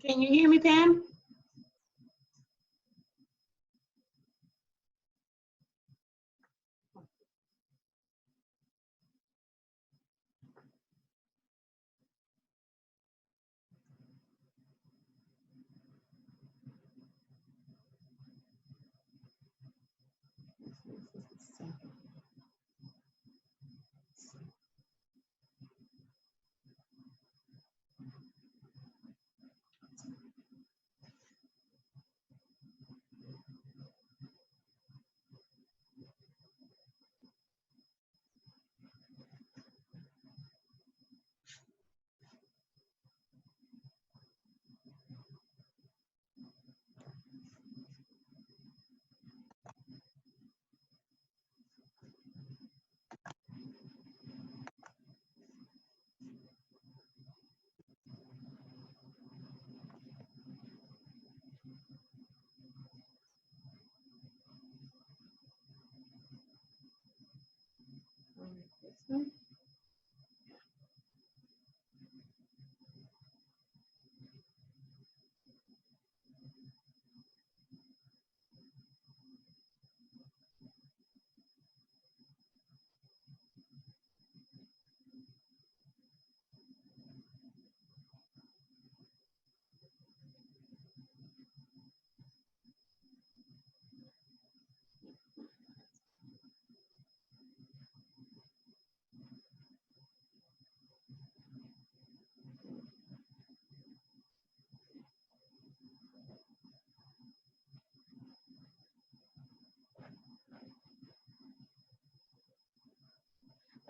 Can you hear me, Pam?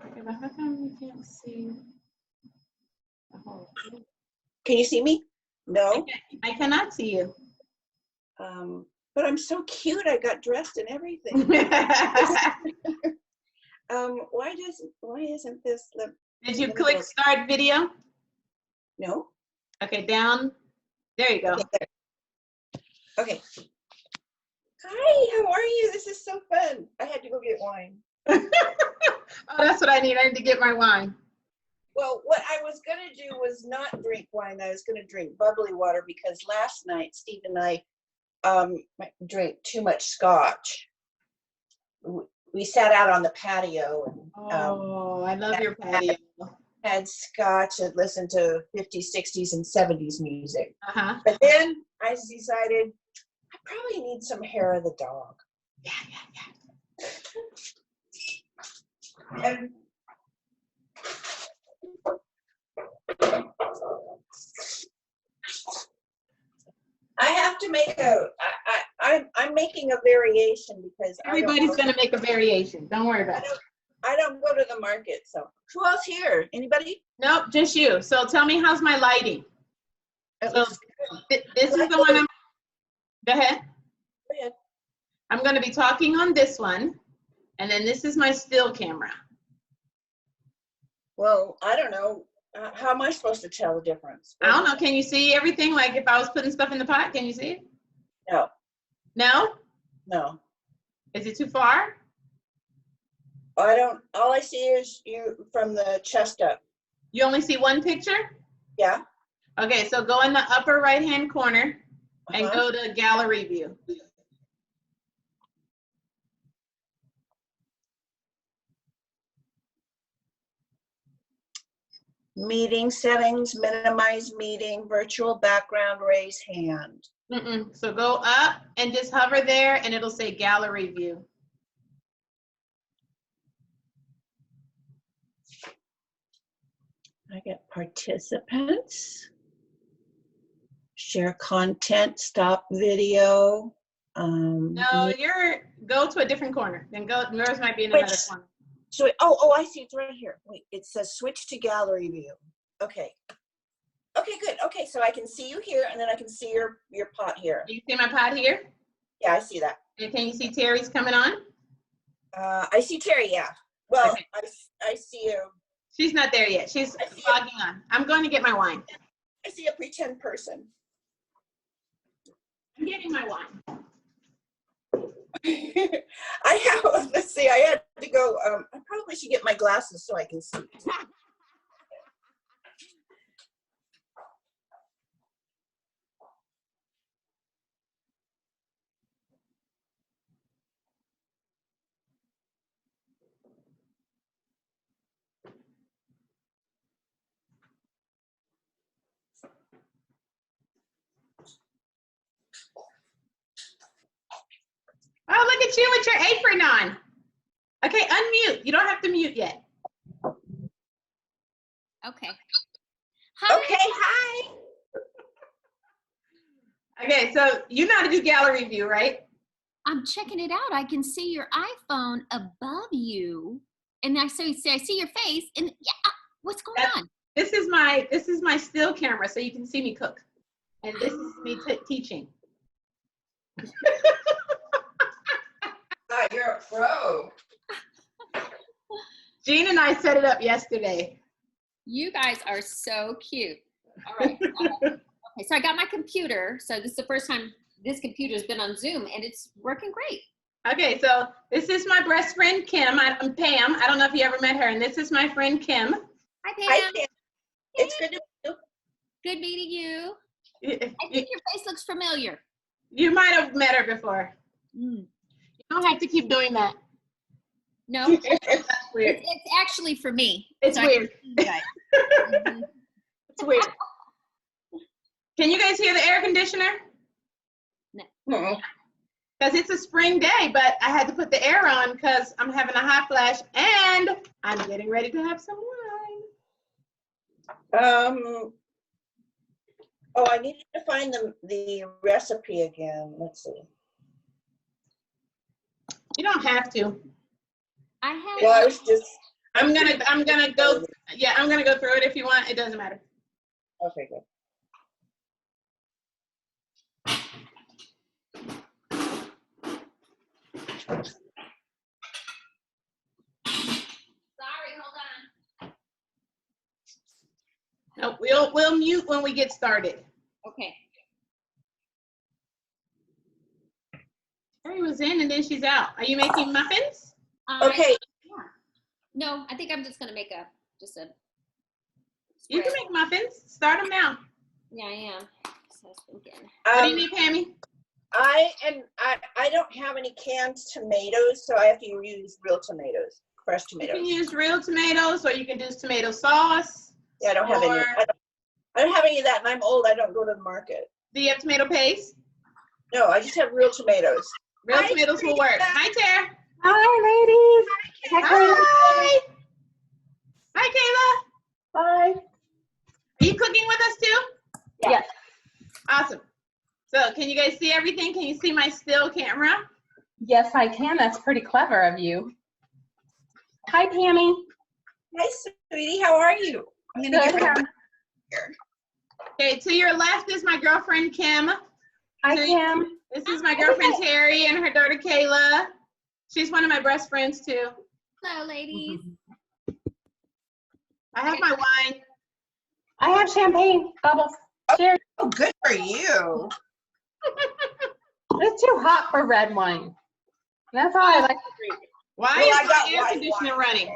Okay, but how come we can't see the whole thing? Can you see me? No. I cannot see you. But I'm so cute. I got dressed and everything. Why isn't this the? Did you click start video? No. Okay, down. There you go. Okay. Hi, how are you? This is so fun. I had to go get wine. Oh, that's what I need. I need to get my wine. Well, what I was going to do was not drink wine. I was going to drink bubbly water because last night Steve and I drank too much scotch. We sat out on the patio. And, I love your patio. Had scotch and listened to 50s, 60s, and 70s music. Uh-huh. But then I decided I probably need some hair of the dog. Yeah. And I have to make I'm making a variation because Everybody's going to make a variation. Don't worry about it. I don't go to the market. So who else here? Anybody? Nope, just you. So tell me, how's my lighting? So this is the one go ahead. Go ahead. I'm going to be talking on this one, and then this is my still camera. Well, I don't know. How am I supposed to tell the difference? I don't know. Can you see everything? Like if I was putting stuff in the pot, can you see it? No. No? No. Is it too far? I don't. All I see is you from the chest up. You only see one picture? Yeah. Okay, so go in the upper right-hand corner and Uh-huh. go to gallery view. Meeting settings, minimize meeting, virtual background, raise hand. So go up and just hover there and it'll say gallery view. I get participants, share content, stop video. No, go to a different corner. Then yours might be in another corner. So, oh, I see, it's right here. Wait, it says switch to gallery view. Okay. Okay, good. Okay, so I can see you here, and then I can see your pot here. You see my pot here? Yeah, I see that. And can you see Terry's coming on? I see Terry, yeah. Well, Okay. I see you. She's not there yet. She's logging on. I'm going to get my wine. I see a pretend person. I'm getting my wine. Let's see, I had to go, I probably should get my glasses so I can see. Oh, look at you with your apron on. Okay, unmute. You don't have to mute yet. Okay. Hi. Okay, hi. Okay, so you know how to do gallery view, right? I'm checking it out. I can see your iPhone above you, and I see your face. And yeah, what's going on? This is my still camera, so you can see me cook, and this is me teaching. You're a pro. Jean and I set it up yesterday. You guys are so cute. All right. Okay, so I got my computer. So this is the first time this computer's been on Zoom, and it's working great. Okay, so this is my best friend Kim. I'm Pam. I don't know if you ever met her, and this is my friend Kim. Hi, Pam. Hi, Pam. It's good to meet you. Good meeting you. I think your face looks familiar. You might have met her before. You don't have to keep doing that. No, That's weird. it's actually for me. It's so weird. Mhm. It's weird. Can you guys hear the air conditioner? No. Because it's a spring day, but I had to put the air on because I'm having a hot flash and I'm getting ready to have some wine. Oh, I needed to find the recipe again. Let's see. You don't have to. I have. Well, I was just. I'm gonna go. Yeah, I'm gonna go through it if you want. It doesn't matter. Okay, good. Sorry, hold on. No, we'll mute when we get started. Okay. Terry was in and then she's out. Are you making muffins? Okay. Yeah. No, I think I'm just gonna make a You can make muffins. Start them now. Yeah, I am. So I was thinking. What do you need, Pammy? I don't have any canned tomatoes, so I have to use real tomatoes, fresh You tomatoes. can use real tomatoes, or you can use tomato sauce. Yeah, I don't have any. I don't have any of that, and I'm old. I don't go to the market. Do you have tomato paste? No, I just have real tomatoes. Real Hi, tomatoes will work. Hi, Tara. Hi, ladies. Hi. Hi, Kayla. Hi. Are you cooking with us too? Yes. Awesome. So can you guys see everything? Can you see my still camera? Yes, I can. That's pretty clever of you. Hi, Tammy. Hi, sweetie. How are you? I'm gonna Good. get rid here. Okay, to your left is my girlfriend, Kim. Hi, Kim. This is my girlfriend, Terry, and her daughter, Kayla. She's one of my best friends too. Hello, ladies. I have my wine. I have champagne. Bubbles. Cheers. Oh, good for you. It's too hot for red wine. That's all I like to drink. Why Well, is I got the air white conditioner wine. running?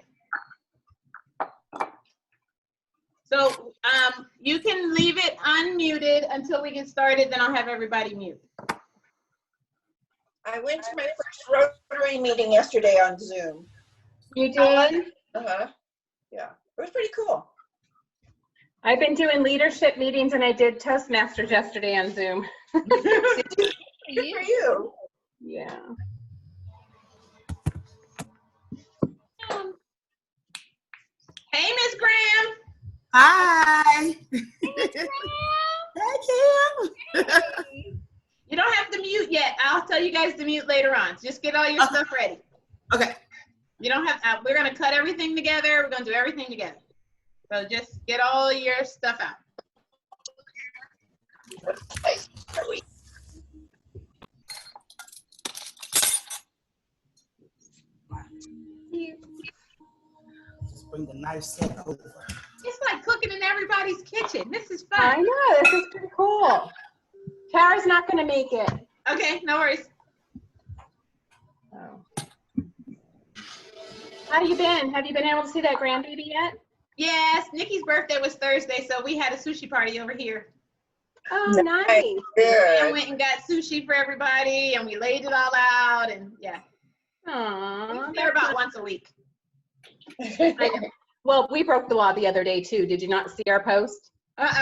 So you can leave it unmuted until we get started, then I'll have everybody mute. I went to my first Rotary meeting yesterday on Zoom. You did? Uh-huh. Yeah, it was pretty cool. I've been doing leadership meetings and I did Toastmasters yesterday on Zoom. Good for you. Yeah. Hey, Miss Graham. Hi. Hey, Kim. You don't have to mute yet. I'll tell you guys to mute later on. Just get all your stuff ready. Okay. You don't have, we're gonna cut everything together. We're gonna do everything together. So just get all your stuff out. Just bring the knife set over. It's like cooking in everybody's kitchen. This is I fun. know, this is pretty cool. Tara's not gonna make it. Okay, no worries. Oh. How you been? Have you been able to see that grandbaby yet? Yes, Nikki's birthday was Thursday, so we had a sushi party over here. Oh, nice. I Good. went and got sushi for everybody, and we laid it all out, and yeah. Aww. We're there about once a week. Well, we broke the law the other day too. Did you not see our post?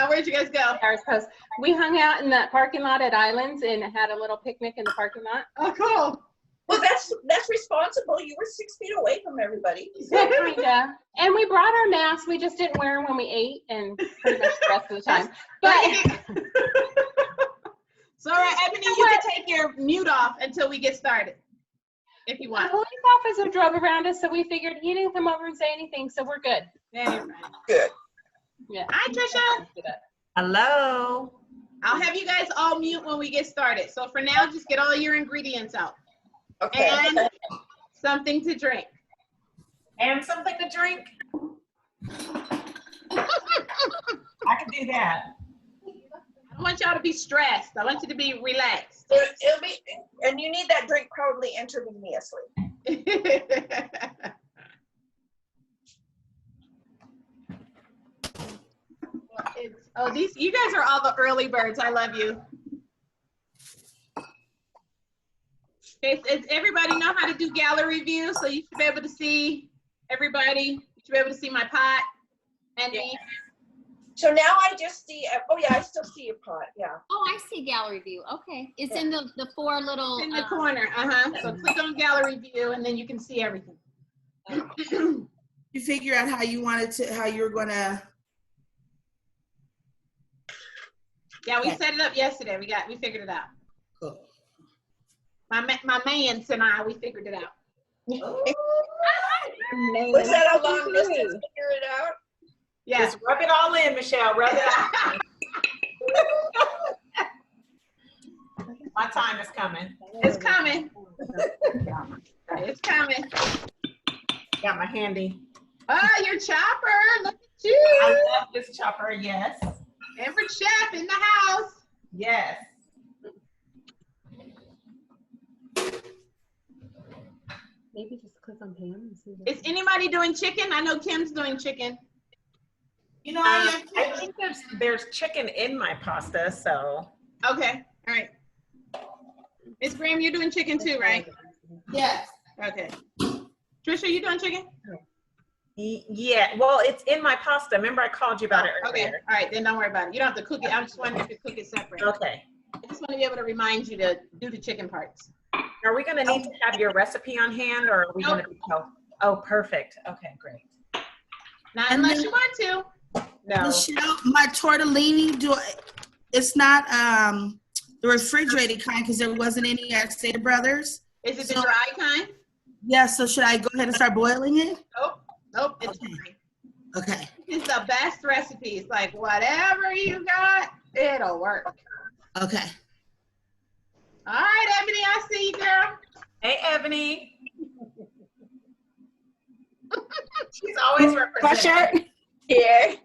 Where'd you guys go? Our post. We hung out in that parking lot at Islands and had a little picnic in the parking lot. Oh, cool. Well, that's responsible. You were 6 feet away from everybody. Yeah, kinda. And we brought our masks. We just didn't wear them when we ate, and pretty much the rest of the time. But So, Ebony, you can take your mute off until we get started, if you the want. police officer drove around us, so we figured he didn't come over and say anything, so we're good. Yeah, you're right. Good. Yeah. Hi, Trisha. Hello. I'll have you guys all mute when we get started. So for now, just get all your ingredients out. Okay. And something to drink. And something to drink? I can do that. I don't want y'all to be stressed. I want you to be relaxed. It'll be, and you need that drink probably intravenously. You guys are all the early birds. I love you. It's everybody know how to do gallery view, so you should be able to see everybody. You should be able to see my pot and me. So now I just see, oh yeah, I still see your pot, yeah. Oh, I see gallery view. Okay. It's in the four little. It's in the corner. So click on gallery view, and then you can see everything. You figure out how you wanted to, how you're gonna. Yeah, we set it up yesterday. We figured it out. Cool. My mans and I, we figured it out. Was that a long distance to figure it out? Yeah. Just rub it all in, Michelle. Rub it out. My time is coming. It's coming. It's coming. Got my handy. Oh, your chopper. Look at you. I love this chopper. Yes. Everett Chef in the house. Yes. Maybe just click on Pam and see. Is anybody doing chicken? I know Kim's doing chicken. You know, I think there's chicken in my pasta, so. Okay. All right. Miss Graham, you're doing chicken too, right? Yes. Okay. Trisha, you doing chicken? Yeah, well, it's in my pasta. Remember I called you about it earlier. Okay. All right, then don't worry about it. You don't have to cook it. I'm just wondering if you cook it separate. Okay. I just want to be able to remind you to do the chicken parts. Are we gonna need to have your recipe on hand, or are we gonna be oh, perfect. Okay, great. Not unless you want to. No. Michelle, my tortellini, it's not the refrigerated kind because there wasn't any at Stater Brothers. Is it the dry kind? Yeah, so should I go ahead and start boiling it? Nope, it's Okay. fine. Okay. It's the best recipes. Like whatever you got, it'll work. Okay. All right, Ebony, I see you, girl. Hey, Ebony. She's always representing. Yeah.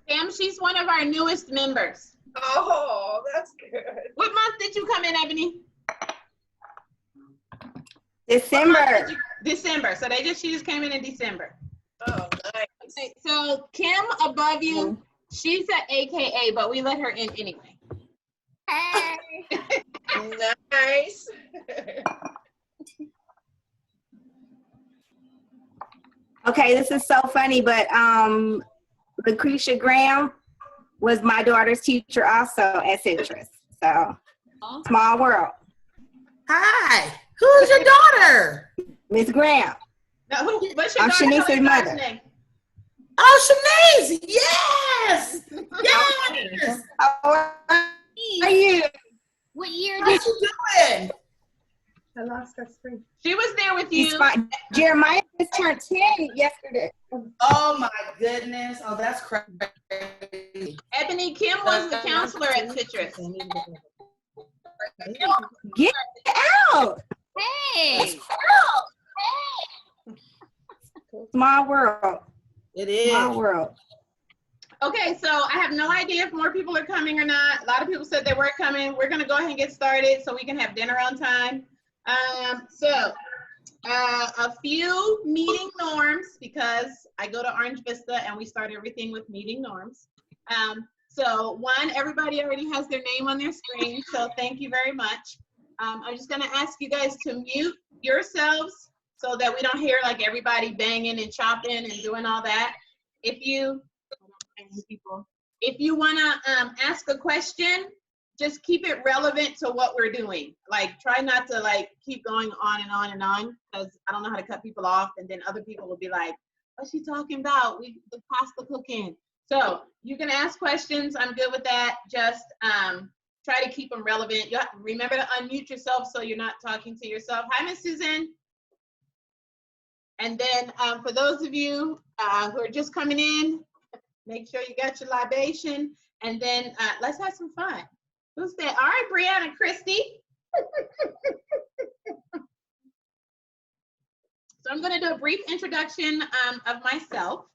Sam, she's one of our newest members. Oh, that's good. What month did you come in, Ebony? December. December. So she just came in December. Oh, nice. Okay, so Kim above you, she's an AKA, but we let her in anyway. Hey. Nice. Okay, this is so funny, but Lucretia Graham was my daughter's teacher also at Citrus. So, small world. Hi. Who's your daughter? Miss Graham. Now, what's your I'm daughter's Shanice's mother. name? Oh, Shanice. Yes. Yes. How are you? What year How did you doing? I lost her screen. She was there with He's you. fine. Jeremiah just turned 10 yesterday. Oh my goodness. Oh, that's crazy. Ebony, Kim was the counselor at Citrus. Get out. Hey. Small world. It is. Small world. Okay, so I have no idea if more people are coming or not. A lot of people said they weren't coming. We're gonna go ahead and get started so we can have dinner on time. A few meeting norms, because I go to Orange Vista and we start everything with meeting norms. So one, everybody already has their name on their screen, so thank you very much. I'm just gonna ask you guys to mute yourselves so that we don't hear like everybody banging and chopping and doing all that. If you wanna ask a question, just keep it relevant to what we're doing. Like, try not to like keep going on and on and on, because I don't know how to cut people off, and then other people will be like, what's she talking about? The pasta cooking. So you can ask questions. I'm good with that. Just try to keep them relevant. You have to remember to unmute yourself so you're not talking to yourself. Hi, Miss Susan. And then for those of you who are just coming in, make sure you got your libation, and then let's have some fun. Who's that? All right, Brianna Christie. So I'm going to do a brief introduction of myself.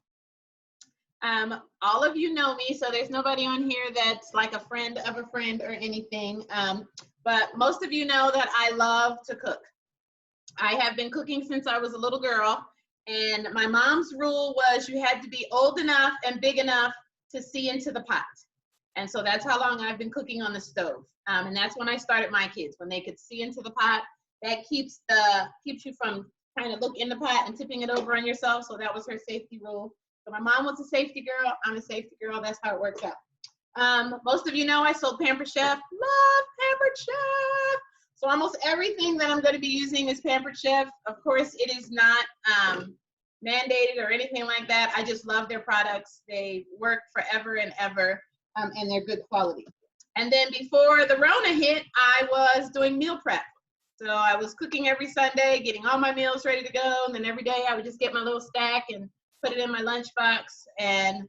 All of you know me, so there's nobody on here that's like a friend of a friend or anything. But most of you know that I love to cook. I have been cooking since I was a little girl, and my mom's rule was you had to be old enough and big enough to see into the pot. And so that's how long I've been cooking on the stove. And that's when I started my kids, when they could see into the pot. That keeps you from trying to look in the pot and tipping it over on yourself. So that was her safety rule. So my mom was a safety girl. I'm a safety girl. That's how it works out. Most of you know I sold Pampered Chef. Love Pampered Chef. So almost everything that I'm going to be using is Pampered Chef. Of course, it is not mandated or anything like that. I just love their products. They work forever and ever. And they're good quality. And then before the Rona hit, I was doing meal prep. So I was cooking every Sunday, getting all my meals ready to go. And then every day I would just get my little stack and put it in my lunchbox. And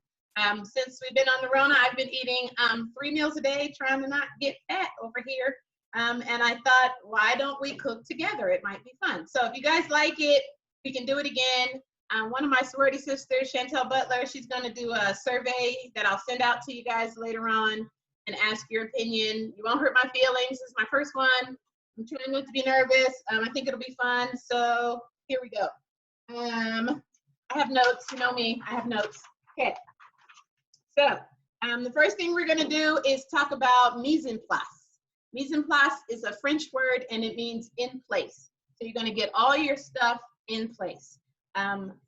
since we've been on the Rona, I've been eating 3 meals a day, trying to not get fat over here. And I thought, why don't we cook together? It might be fun. So if you guys like it, we can do it again. One of my sorority sisters, Chantel Butler, she's going to do a survey that I'll send out to you guys later on and ask your opinion. You won't hurt my feelings. This is my first one. I'm trying not to be nervous. I think it'll be fun. So here we go. I have notes. You know me. I have notes. Okay. So the first thing we're going to do is talk about mise en place. Mise en place is a French word, and it means in place. So you're going to get all your stuff in place.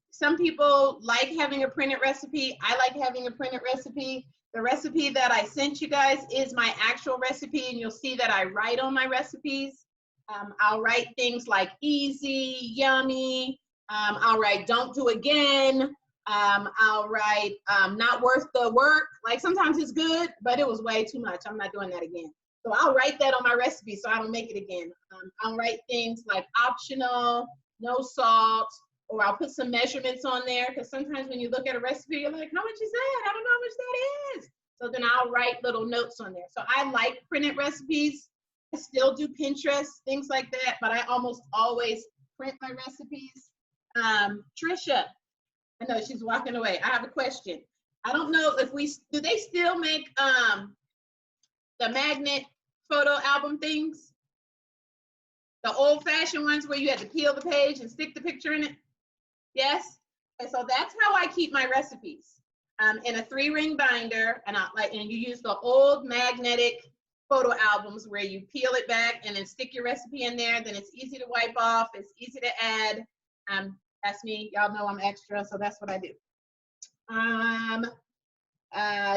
Some people like having a printed recipe. I like having a printed recipe. The recipe that I sent you guys is my actual recipe, and you'll see that I write on my recipes. I'll write things like easy, yummy. I'll write don't do again. I'll write not worth the work. Like sometimes it's good, but it was way too much. I'm not doing that again. So I'll write that on my recipe so I don't make it again. I'll write things like optional, no salt, or I'll put some measurements on there, because sometimes when you look at a recipe, you're like, how much is that? I don't know how much that is. So then I'll write little notes on there. So I like printed recipes. I still do Pinterest, things like that, but I almost always print my recipes. Trisha, I know she's walking away. I have a question. I don't know if do they still make the magnet photo album things? The old fashioned ones where you had to peel the page and stick the picture in it? Yes? Okay, so that's how I keep my recipes. In a 3-ring binder, and you use the old magnetic photo albums where you peel it back and then stick your recipe in there. Then it's easy to wipe off. It's easy to add. That's me. Y'all know I'm extra, so that's what I do.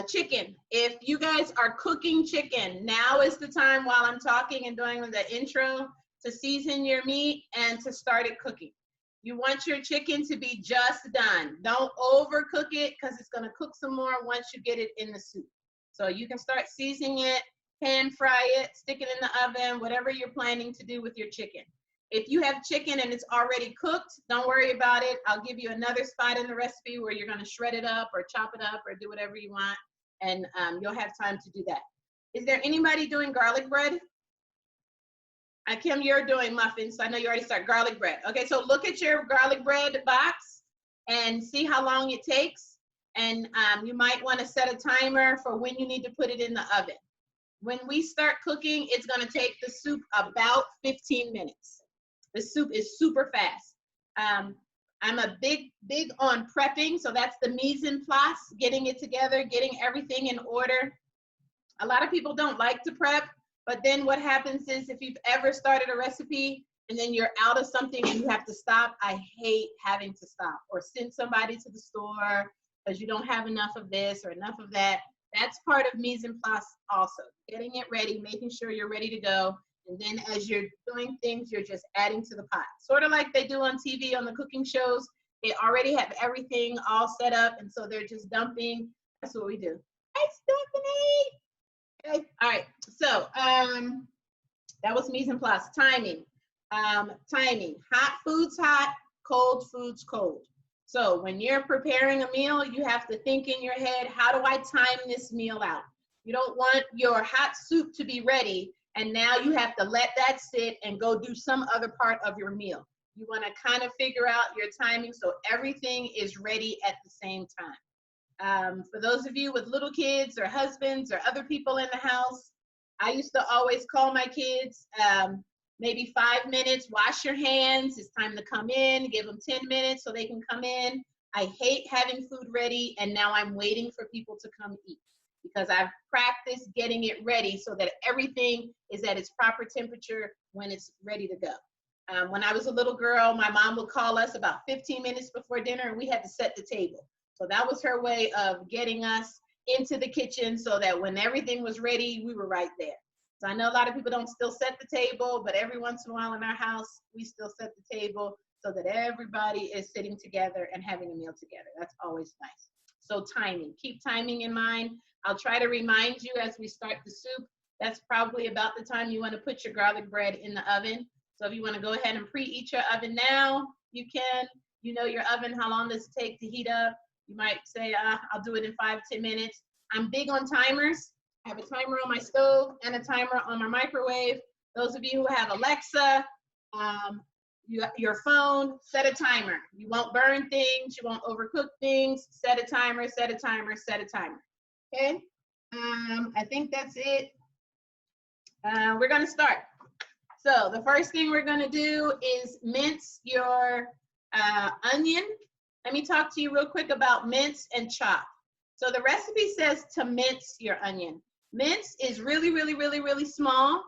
Chicken. If you guys are cooking chicken, now is the time while I'm talking and doing the intro to season your meat and to start it cooking. You want your chicken to be just done. Don't overcook it because it's going to cook some more once you get it in the soup. So you can start seasoning it, pan fry it, stick it in the oven, whatever you're planning to do with your chicken. If you have chicken and it's already cooked, don't worry about it. I'll give you another spot in the recipe where you're going to shred it up or chop it up or do whatever you want, and you'll have time to do that. Is there anybody doing garlic bread? Kim, you're doing muffins, so I know you already started garlic bread. Okay, so look at your garlic bread box and see how long it takes. And you might want to set a timer for when you need to put it in the oven. When we start cooking, it's going to take the soup about 15 minutes. The soup is super fast. I'm a big on prepping, so that's the mise en place, getting it together, getting everything in order. A lot of people don't like to prep, but then what happens is if you've ever started a recipe and then you're out of something and you have to stop, I hate having to stop or send somebody to the store because you don't have enough of this or enough of that. That's part of mise en place also, getting it ready, making sure you're ready to go. And then as you're doing things, you're just adding to the pot. Sort of like they do on TV on the cooking shows. They already have everything all set up, and so they're just dumping. That's what we do. Hey, Stephanie! Okay. All right, so that was mise en place. Timing. Timing. Hot foods hot, cold foods cold. So when you're preparing a meal, you have to think in your head, how do I time this meal out? You don't want your hot soup to be ready and now you have to let that sit and go do some other part of your meal. You want to kind of figure out your timing so everything is ready at the same time. For those of you with little kids or husbands or other people in the house, I used to always call my kids, maybe 5 minutes, wash your hands, it's time to come in, give them 10 minutes so they can come in. I hate having food ready and now I'm waiting for people to come eat because I've practiced getting it ready so that everything is at its proper temperature when it's ready to go. When I was a little girl, my mom would call us about 15 minutes before dinner and we had to set the table. So that was her way of getting us into the kitchen so that when everything was ready, we were right there. So I know a lot of people don't still set the table, but every once in a while in our house, we still set the table so that everybody is sitting together and having a meal together. That's always nice. So timing, keep timing in mind. I'll try to remind you as we start the soup, that's probably about the time you want to put your garlic bread in the oven. So if you want to go ahead and preheat your oven now, you can. You know your oven, how long does it take to heat up? You might say, I'll do it in 5-10 minutes. I'm big on timers. I have a timer on my stove and a timer on my microwave. Those of you who have Alexa, your phone, set a timer. You won't burn things, you won't overcook things. Set a timer, set a timer, set a timer. Okay, I think that's it. We're gonna start. So the first thing we're gonna do is mince your onion. Let me talk to you real quick about mince and chop. So the recipe says to mince your onion. Mince is really, really, really, really small.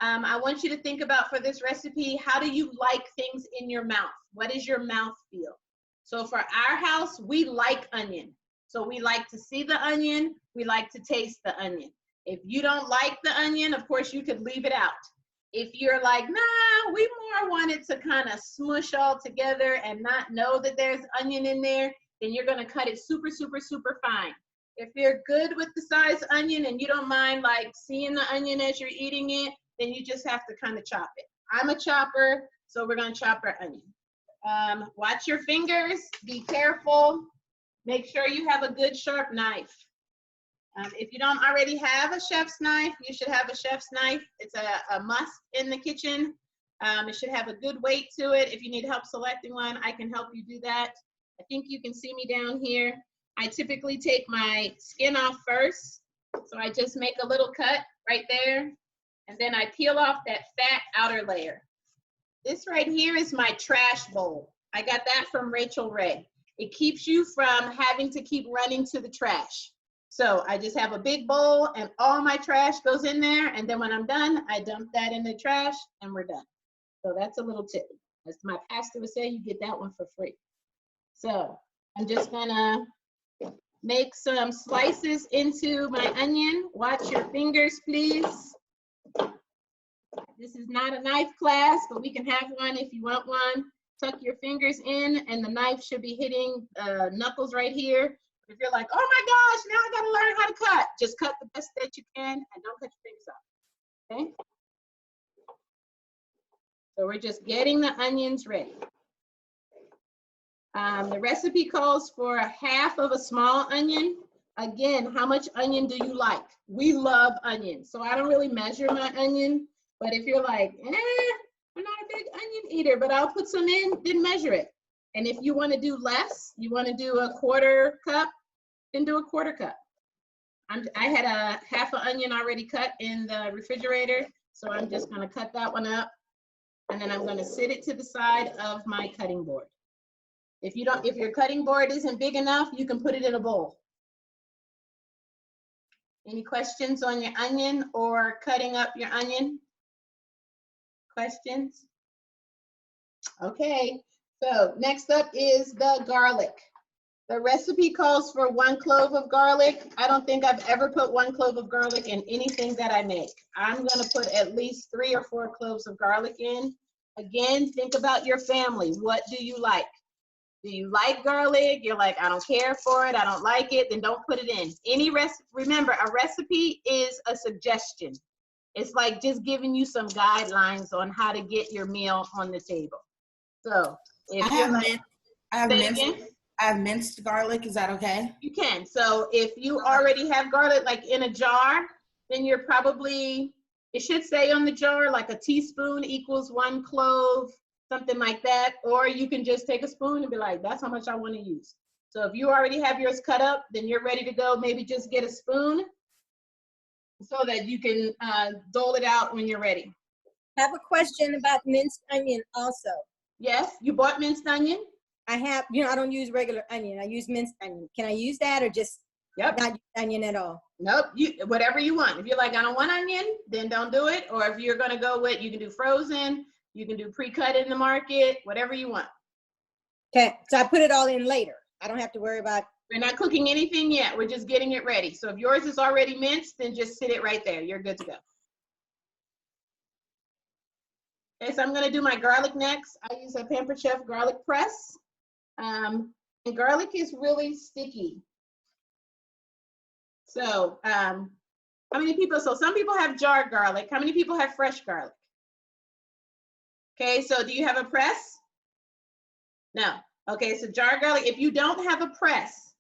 I want you to think about for this recipe, how do you like things in your mouth? What does your mouth feel? So for our house, we like onion. So we like to see the onion, we like to taste the onion. If you don't like the onion, of course you could leave it out. If you're like, nah, we more want it to kind of smush all together and not know that there's onion in there, then you're gonna cut it super, super, super fine. If you're good with the size onion and you don't mind like seeing the onion as you're eating it, then you just have to kind of chop it. I'm a chopper, so we're gonna chop our onion. Watch your fingers, be careful. Make sure you have a good sharp knife. If you don't already have a chef's knife, you should have a chef's knife. It's a must in the kitchen. It should have a good weight to it. If you need help selecting one, I can help you do that. I think you can see me down here. I typically take my skin off first. So I just make a little cut right there. And then I peel off that fat outer layer. This right here is my trash bowl. I got that from Rachel Ray. It keeps you from having to keep running to the trash. So I just have a big bowl and all my trash goes in there. And then when I'm done, I dump that in the trash and we're done. So that's a little tip. As my pastor would say, you get that one for free. So I'm just gonna make some slices into my onion. Watch your fingers, please. This is not a knife class, but we can have one if you want one. Tuck your fingers in and the knife should be hitting knuckles right here. If you're like, oh my gosh, now I gotta learn how to cut, just cut the best that you can and don't cut your fingers off, okay? So we're just getting the onions ready. The recipe calls for a half of a small onion. Again, how much onion do you like? We love onion, so I don't really measure my onion, but if you're like, I'm not a big onion eater, but I'll put some in, then measure it. And if you wanna do less, you wanna do a 1/4 cup, then do a 1/4 cup. I had a half an onion already cut in the refrigerator, so I'm just gonna cut that one up, and then I'm gonna sit it to the side of my cutting board. If your cutting board isn't big enough, you can put it in a bowl. Any questions on your onion or cutting up your onion? Questions? Okay, so next up is the garlic. The recipe calls for 1 clove of garlic. I don't think I've ever put 1 clove of garlic in anything that I make. I'm gonna put at least 3 or 4 cloves of garlic in. Again, think about your family. What do you like? Do you like garlic? You're like, I don't care for it, I don't like it, then don't put it in. Remember, a recipe is a suggestion. It's like just giving you some guidelines on how to get your meal on the table. So if I have minced garlic, is that okay? You can. So if you already have garlic like in a jar, then you're probably, it should say on the jar like a teaspoon equals 1 clove, something like that. Or you can just take a spoon and be like, that's how much I want to use. So if you already have yours cut up, then you're ready to go. Maybe just get a spoon so that you can dole it out when you're ready. I have a question about minced onion also. Yes, you bought minced onion? I have, I don't use regular onion. I use minced onion. Can I use that or just not use onion at all? Nope, whatever you want. If you're like, I don't want onion, then don't do it. Or if you're gonna go with, you can do frozen, you can do pre-cut in the market, whatever you want. Okay, so I put it all in later. I don't have to worry about. We're not cooking anything yet. We're just getting it ready. So if yours is already minced, then just sit it right there. You're good to go. Okay, so I'm gonna do my garlic next. I use a Pampered Chef garlic press. And garlic is really sticky. So how many people, so some people have jarred garlic. How many people have fresh garlic? Okay, so do you have a press? No. Okay, so jarred garlic, if you don't have a press,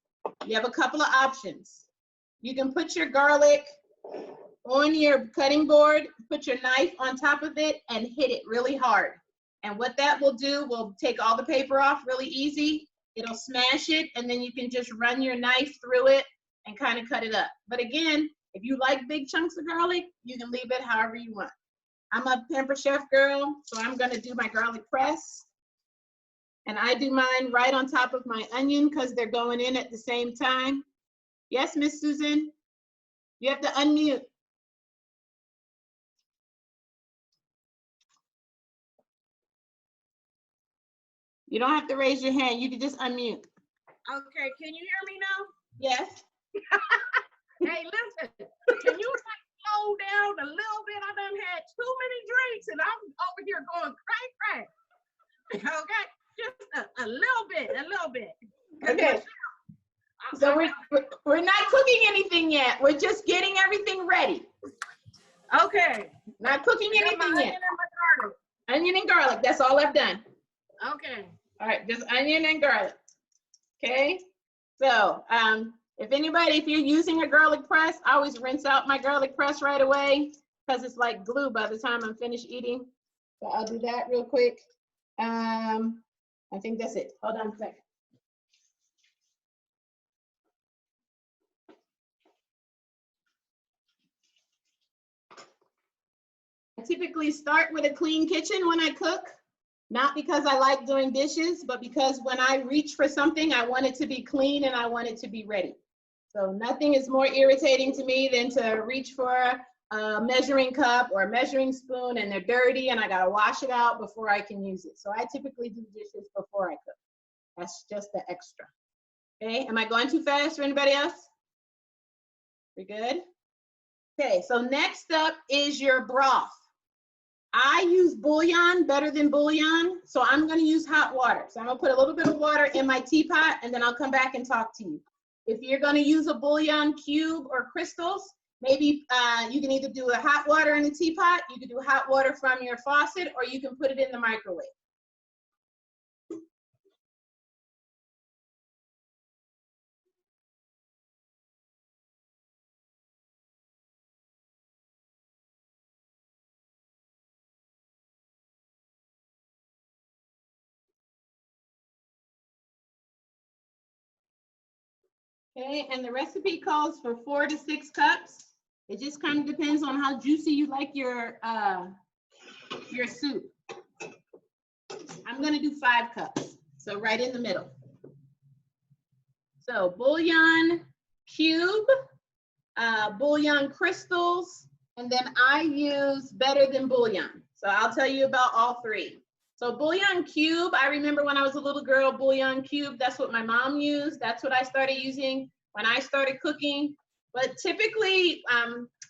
you have a couple of options. You can put your garlic on your cutting board, put your knife on top of it and hit it really hard. And what that will do will take all the paper off really easy. It'll smash it, and then you can just run your knife through it and kind of cut it up. But again, if you like big chunks of garlic, you can leave it however you want. I'm a Pampered Chef girl, so I'm gonna do my garlic press. And I do mine right on top of my onion because they're going in at the same time. Yes, Miss Susan? You have to unmute. You don't have to raise your hand. You can just unmute. Okay, can you hear me now? Yes. Hey, listen, can you slow down a little bit? I done had too many drinks and I'm over here going crank. Okay, just a little bit. Okay. So we're not cooking anything yet. We're just getting everything ready. Okay. Not cooking anything yet. Onion and my garlic. Onion and garlic, that's all I've done. Okay. All right, just onion and garlic. Okay, so if you're using a garlic press, I always rinse out my garlic press right away because it's like glue by the time I'm finished eating. So I'll do that real quick. I think that's it. Hold on a second. I typically start with a clean kitchen when I cook. Not because I like doing dishes, but because when I reach for something, I want it to be clean and I want it to be ready. So nothing is more irritating to me than to reach for a measuring cup or a measuring spoon and they're dirty and I gotta wash it out before I can use it. So I typically do dishes before I cook. That's just the extra. Okay, am I going too fast for anybody else? We good? Okay, so next up is your broth. I use bouillon better than bouillon, so I'm gonna use hot water. So I'm gonna put a little bit of water in my teapot and then I'll come back and talk to you. If you're gonna use a bouillon cube or crystals, maybe you can either do a hot water in the teapot, you can do hot water from your faucet, or you can put it in the microwave. Okay, and the recipe calls for 4 to 6 cups. It just kind of depends on how juicy you like your soup. I'm gonna do 5 cups, so right in the middle. So bouillon cube, bouillon crystals, and then I use better than bouillon. So I'll tell you about all 3. So bouillon cube, I remember when I was a little girl, bouillon cube, that's what my mom used. That's what I started using when I started cooking. But typically,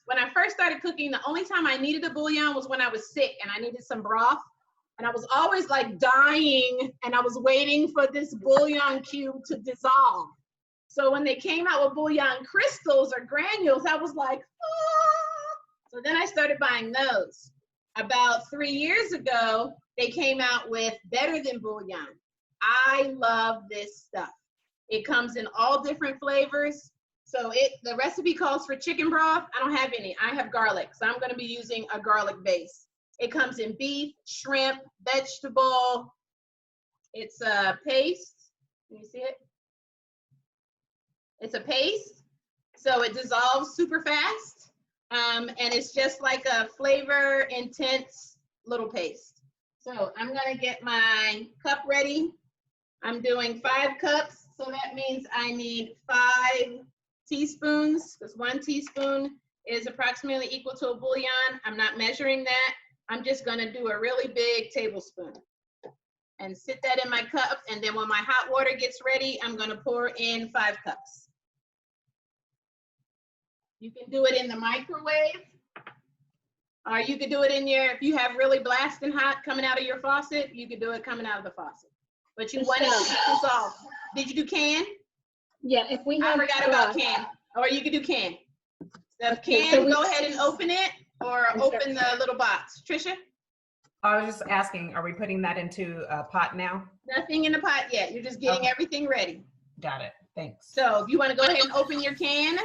when I first started cooking, the only time I needed a bouillon was when I was sick and I needed some broth. And I was always like dying and I was waiting for this bouillon cube to dissolve. So when they came out with bouillon crystals or granules, I was like, ah. So then I started buying those. About 3 years ago, they came out with better than bouillon. I love this stuff. It comes in all different flavors. So the recipe calls for chicken broth. I don't have any. I have garlic, so I'm gonna be using a garlic base. It comes in beef, shrimp, vegetable. It's a paste. Can you see it? It's a paste, so it dissolves super fast. And it's just like a flavor intense little paste. So I'm gonna get my cup ready. I'm doing 5 cups, so that means I need 5 teaspoons, because 1 teaspoon is approximately equal to a bouillon. I'm not measuring that. I'm just gonna do a really big tablespoon and sit that in my cup, and then when my hot water gets ready, I'm gonna pour in 5 cups. You can do it in the microwave, or you could do it in your, if you have really blasting hot coming out of your faucet, you could do it coming out of the faucet. But you want it to dissolve. Did you do can? Yeah, if we have. I forgot about can, or you could do can. So Okay, can, so go ahead and open it, or open the little box. Trisha? I was just asking, are we putting that into a pot now? Nothing in the pot yet. You're just getting everything ready. Got it. Thanks. So if you want to go ahead and open your can,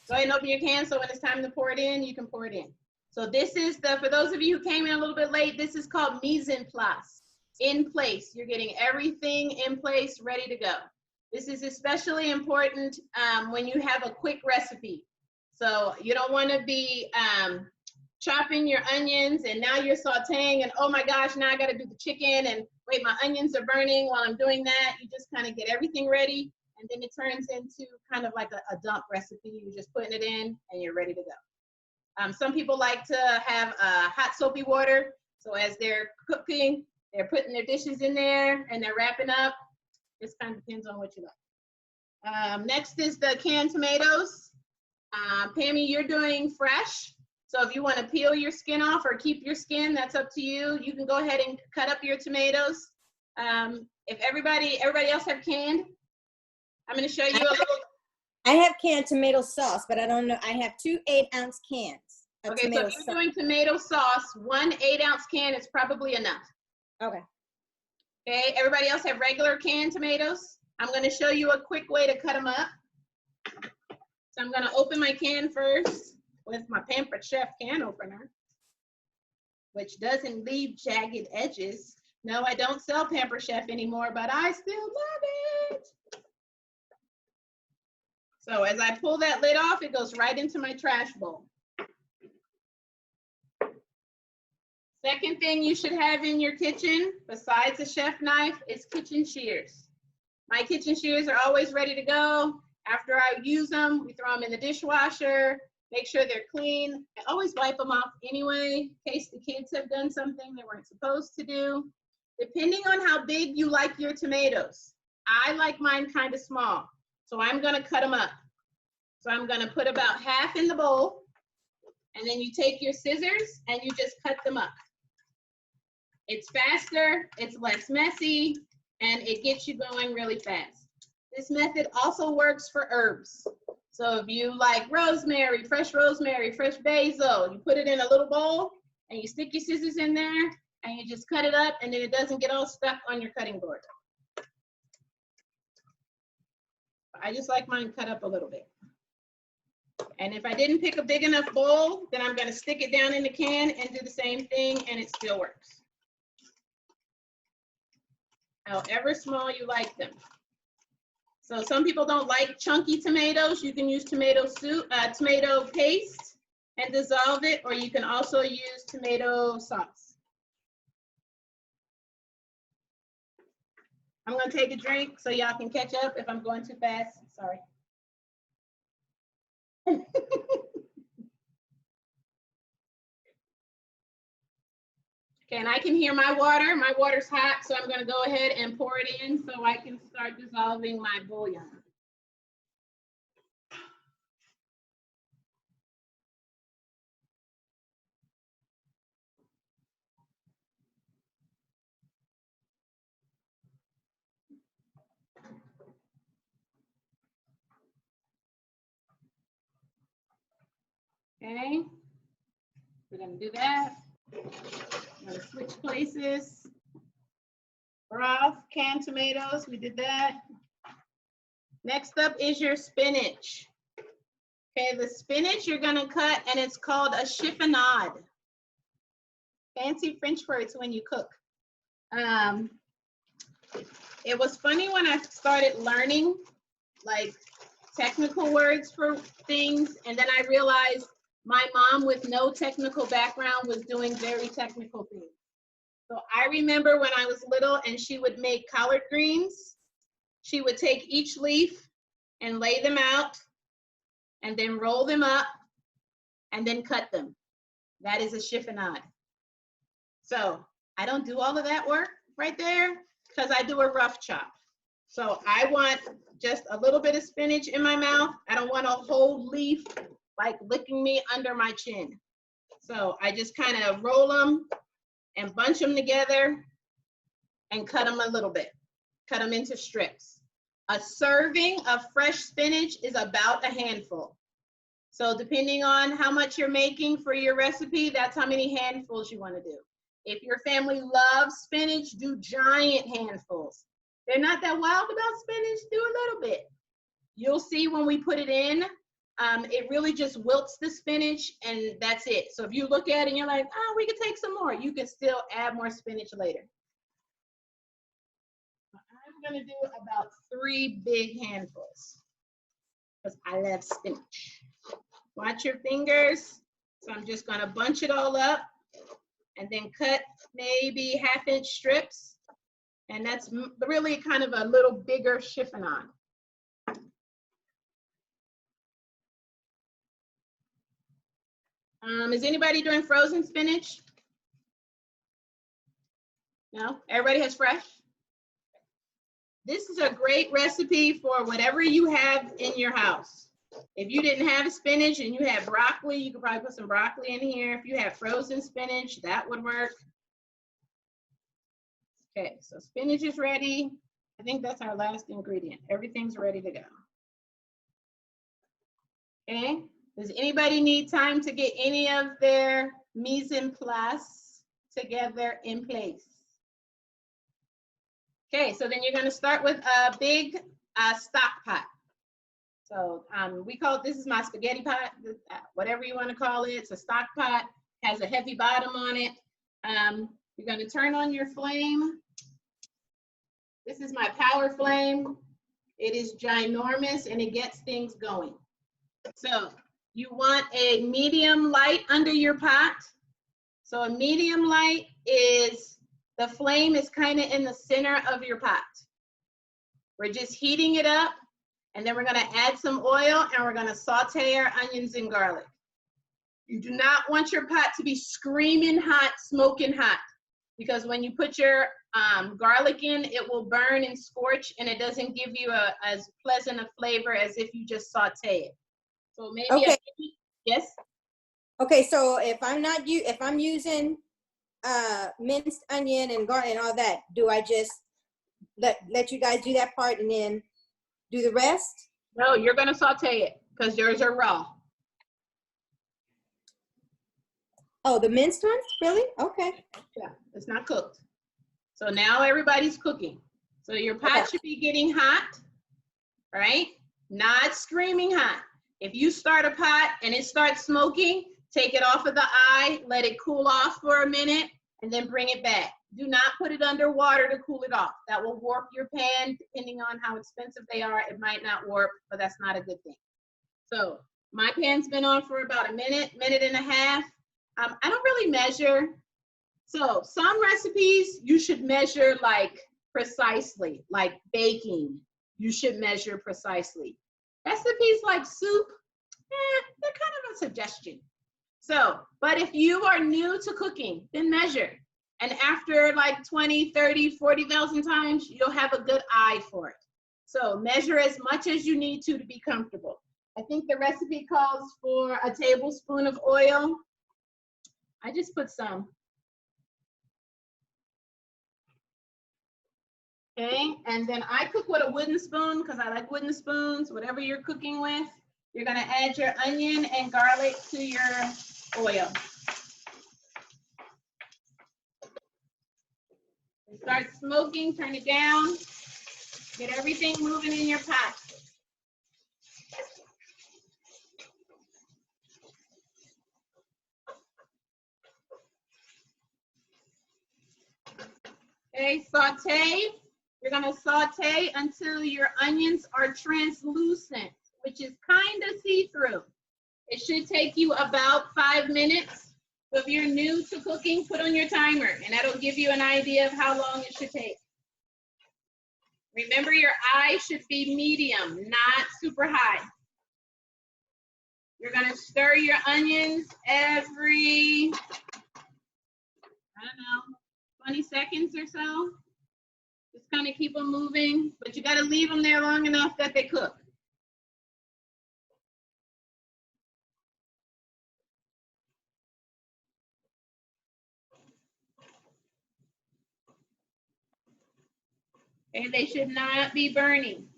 go ahead and open your can, so when it's time to pour it in, you can pour it in. So this is for those of you who came in a little bit late, this is called mise en place, in place. You're getting everything in place, ready to go. This is especially important when you have a quick recipe. So you don't want to be chopping your onions and now you're sauteing and oh my gosh, now I got to do the chicken and wait, my onions are burning while I'm doing that. You just kind of get everything ready and then it turns into kind of like a dump recipe. You're just putting it in and you're ready to go. Some people like to have hot soapy water. So as they're cooking, they're putting their dishes in there and they're wrapping up. Just kind of depends on what you like. Next is the canned tomatoes. Pammy, you're doing fresh. So if you want to peel your skin off or keep your skin, that's up to you. You can go ahead and cut up your tomatoes. If everybody else have canned, I'm going to show you a little. I have canned tomato sauce, but I don't know. I have 2 8-ounce cans. Okay, so if you're doing tomato sauce, 1 8-ounce can is probably enough. Okay. Okay, everybody else have regular canned tomatoes? I'm going to show you a quick way to cut them up. So I'm going to open my can first with my Pampered Chef can opener, which doesn't leave jagged edges. No, I don't sell Pampered Chef anymore, but I still love it. So as I pull that lid off, it goes right into my trash bowl. Second thing you should have in your kitchen, besides a chef knife, is kitchen shears. My kitchen shears are always ready to go. After I use them, we throw them in the dishwasher, make sure they're clean. I always wipe them off anyway, in case the kids have done something they weren't supposed to do. Depending on how big you like your tomatoes, I like mine kind of small, so I'm gonna cut them up. So I'm gonna put about half in the bowl, and then you take your scissors and you just cut them up. It's faster, it's less messy, and it gets you going really fast. This method also works for herbs. So if you like rosemary, fresh basil, you put it in a little bowl and you stick your scissors in there and you just cut it up, and then it doesn't get all stuck on your cutting board. I just like mine cut up a little bit. And if I didn't pick a big enough bowl, then I'm gonna stick it down in the can and do the same thing, and it still works. However small you like them. So some people don't like chunky tomatoes. You can use tomato paste and dissolve it, or you can also use tomato sauce. I'm gonna take a drink so y'all can catch up if I'm going too fast. Sorry. Okay, and I can hear my water. My water's hot, so I'm gonna go ahead and pour it in so I can start dissolving my bouillon. Okay, we're gonna do that. I'm gonna switch places. Broth, canned tomatoes, we did that. Next up is your spinach. Okay, the spinach you're gonna cut, and it's called a chiffonade. Fancy French words when you cook. It was funny when I started learning like technical words for things, and then I realized my mom with no technical background was doing very technical things. So I remember when I was little and she would make collard greens, she would take each leaf and lay them out and then roll them up and then cut them. That is a chiffonade. So I don't do all of that work right there because I do a rough chop. So I want just a little bit of spinach in my mouth. I don't want a whole leaf like licking me under my chin. So I just kind of roll them and bunch them together and cut them a little bit. Cut them into strips. A serving of fresh spinach is about a handful. So depending on how much you're making for your recipe, that's how many handfuls you want to do. If your family loves spinach, do giant handfuls. They're not that wild about spinach, do a little bit. You'll see when we put it in, it really just wilts the spinach and that's it. So if you look at it and you're like, oh, we could take some more, you can still add more spinach later. I'm gonna do about 3 big handfuls because I love spinach. Watch your fingers. So I'm just gonna bunch it all up and then cut maybe 1/2-inch strips. And that's really kind of a little bigger chiffonade. Is anybody doing frozen spinach? No? Everybody has fresh? This is a great recipe for whatever you have in your house. If you didn't have spinach and you had broccoli, you could probably put some broccoli in here. If you have frozen spinach, that would work. Okay, so spinach is ready. I think that's our last ingredient. Everything's ready to go. Okay, does anybody need time to get any of their mise en place together in place? Okay, so then you're gonna start with a big stock pot. So we call it, this is my spaghetti pot, whatever you wanna call it. It's a stock pot, has a heavy bottom on it. You're gonna turn on your flame. This is my power flame. It is ginormous and it gets things going. So you want a medium light under your pot. So a medium light is the flame is kind of in the center of your pot. We're just heating it up, and then we're gonna add some oil, and we're gonna saute our onions and garlic. You do not want your pot to be screaming hot, smoking hot, because when you put your garlic in, it will burn and scorch, and it doesn't give you as pleasant a flavor as if you just saute it. So maybe, Okay. yes? Okay, so if I'm using minced onion and garlic and all that, do I just let you guys do that part and then do the rest? No, you're gonna saute it because yours are raw. Oh, the minced ones? Really? Okay. Yeah, it's not cooked. So now everybody's cooking. So your pot should be getting hot, right? Not screaming hot. If you start a pot and it starts smoking, take it off of the eye, let it cool off for a minute, and then bring it back. Do not put it under water to cool it off. That will warp your pan. Depending on how expensive they are, it might not warp, but that's not a good thing. So my pan's been on for about a minute, minute and a half. I don't really measure. So some recipes you should measure like precisely, like baking, you should measure precisely. Recipes like soup, they're kind of a suggestion. So, but if you are new to cooking, then measure. And after like 20, 30, 40,000 times, you'll have a good eye for it. So measure as much as you need to be comfortable. I think the recipe calls for a tablespoon of oil. I just put some. Okay, and then I cook with a wooden spoon because I like wooden spoons. Whatever you're cooking with, you're gonna add your onion and garlic to your oil. Start smoking, turn it down. Get everything moving in your pot. Okay, saute. You're gonna saute until your onions are translucent, which is kind of see-through. It should take you about 5 minutes. So if you're new to cooking, put on your timer, and that'll give you an idea of how long it should take. Remember, your eye should be medium, not super high. You're gonna stir your onions every, I don't know, 20 seconds or so. Just kind of keep them moving, but you gotta leave them there long enough that they cook. And they should not be burning.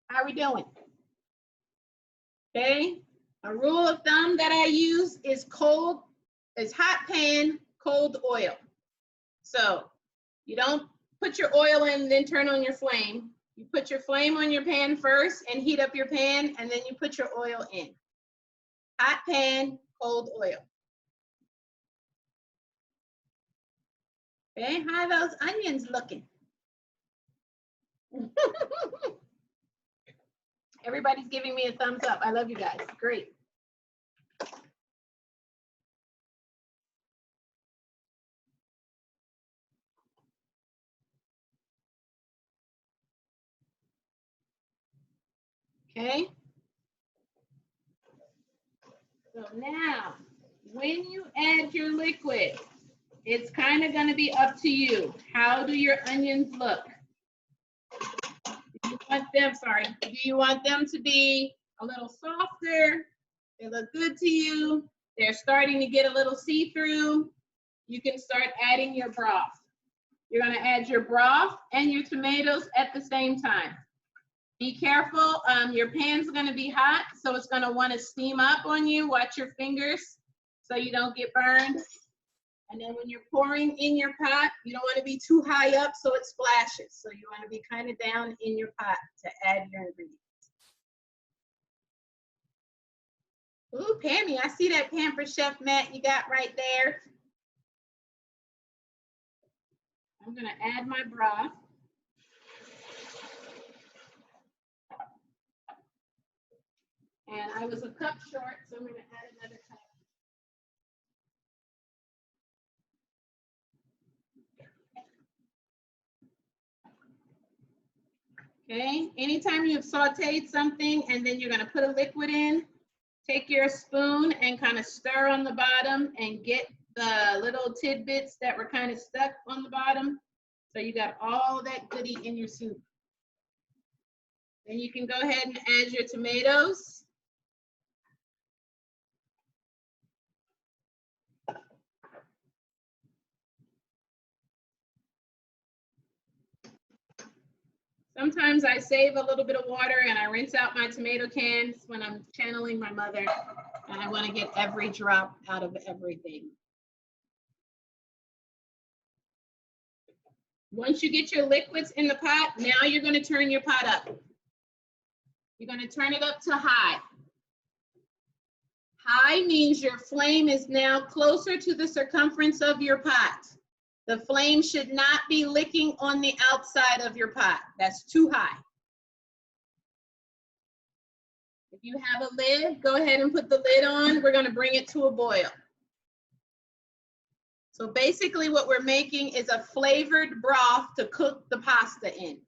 How are we doing? Okay, a rule of thumb that I use is hot pan, cold oil. So you don't put your oil in and then turn on your flame. You put your flame on your pan first and heat up your pan, and then you put your oil in. Hot pan, cold oil. Okay, how are those onions looking? Everybody's giving me a thumbs up. I love you guys. Great. Okay. So now, when you add your liquid, it's kind of going to be up to you. How do your onions look? Do you want them to be a little softer? They look good to you. They're starting to get a little see-through. You can start adding your broth. You're going to add your broth and your tomatoes at the same time. Be careful, your pan's going to be hot, so it's going to want to steam up on you. Watch your fingers so you don't get burned. And then when you're pouring in your pot, you don't want to be too high up so it splashes. So you want to be kind of down in your pot to add your ingredients. Ooh, Pammy, I see that Pampered Chef mat you got right there. I'm going to add my broth. And I was a cup short, so I'm going to add another cup. Okay, anytime you've sauteed something and then you're going to put a liquid in, take your spoon and kind of stir on the bottom and get the little tidbits that were kind of stuck on the bottom. So you got all that goodie in your soup. Then you can go ahead and add your tomatoes. Sometimes I save a little bit of water and I rinse out my tomato cans when I'm channeling my mother and I want to get every drop out of everything. Once you get your liquids in the pot, now you're going to turn your pot up. You're going to turn it up to high. High means your flame is now closer to the circumference of your pot. The flame should not be licking on the outside of your pot. That's too high. If you have a lid, go ahead and put the lid on. We're going to bring it to a boil. So basically what we're making is a flavored broth to cook the pasta in.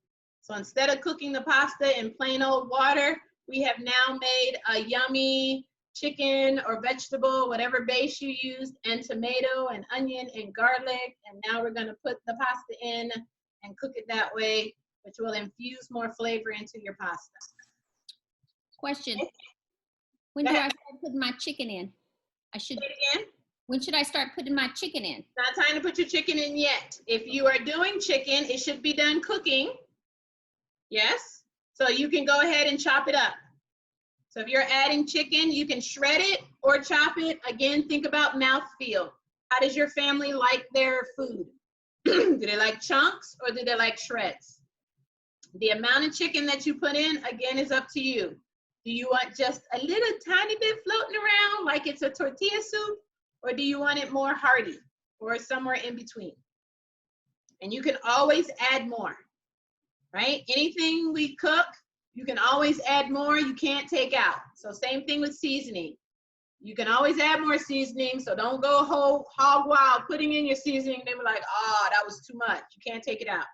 So instead of cooking the pasta in plain old water, we have now made a yummy chicken or vegetable, whatever base you used, and tomato and onion and garlic. And now we're going to put the pasta in and cook it that way, which will infuse more flavor into your pasta. Question. When do I start putting my chicken in? Say it again. When should I start putting my chicken in? Not time to put your chicken in yet. If you are doing chicken, it should be done cooking. Yes. So you can go ahead and chop it up. So if you're adding chicken, you can shred it or chop it. Again, think about mouthfeel. How does your family like their food? Do they like chunks or do they like shreds? The amount of chicken that you put in, again, is up to you. Do you want just a little tiny bit floating around like it's a tortilla soup? Or do you want it more hearty or somewhere in between? And you can always add more, right? Anything we cook, you can always add more, you can't take out. So same thing with seasoning. You can always add more seasoning, so don't go whole hog wild putting in your seasoning. They were like, oh, that was too much. You can't take it out.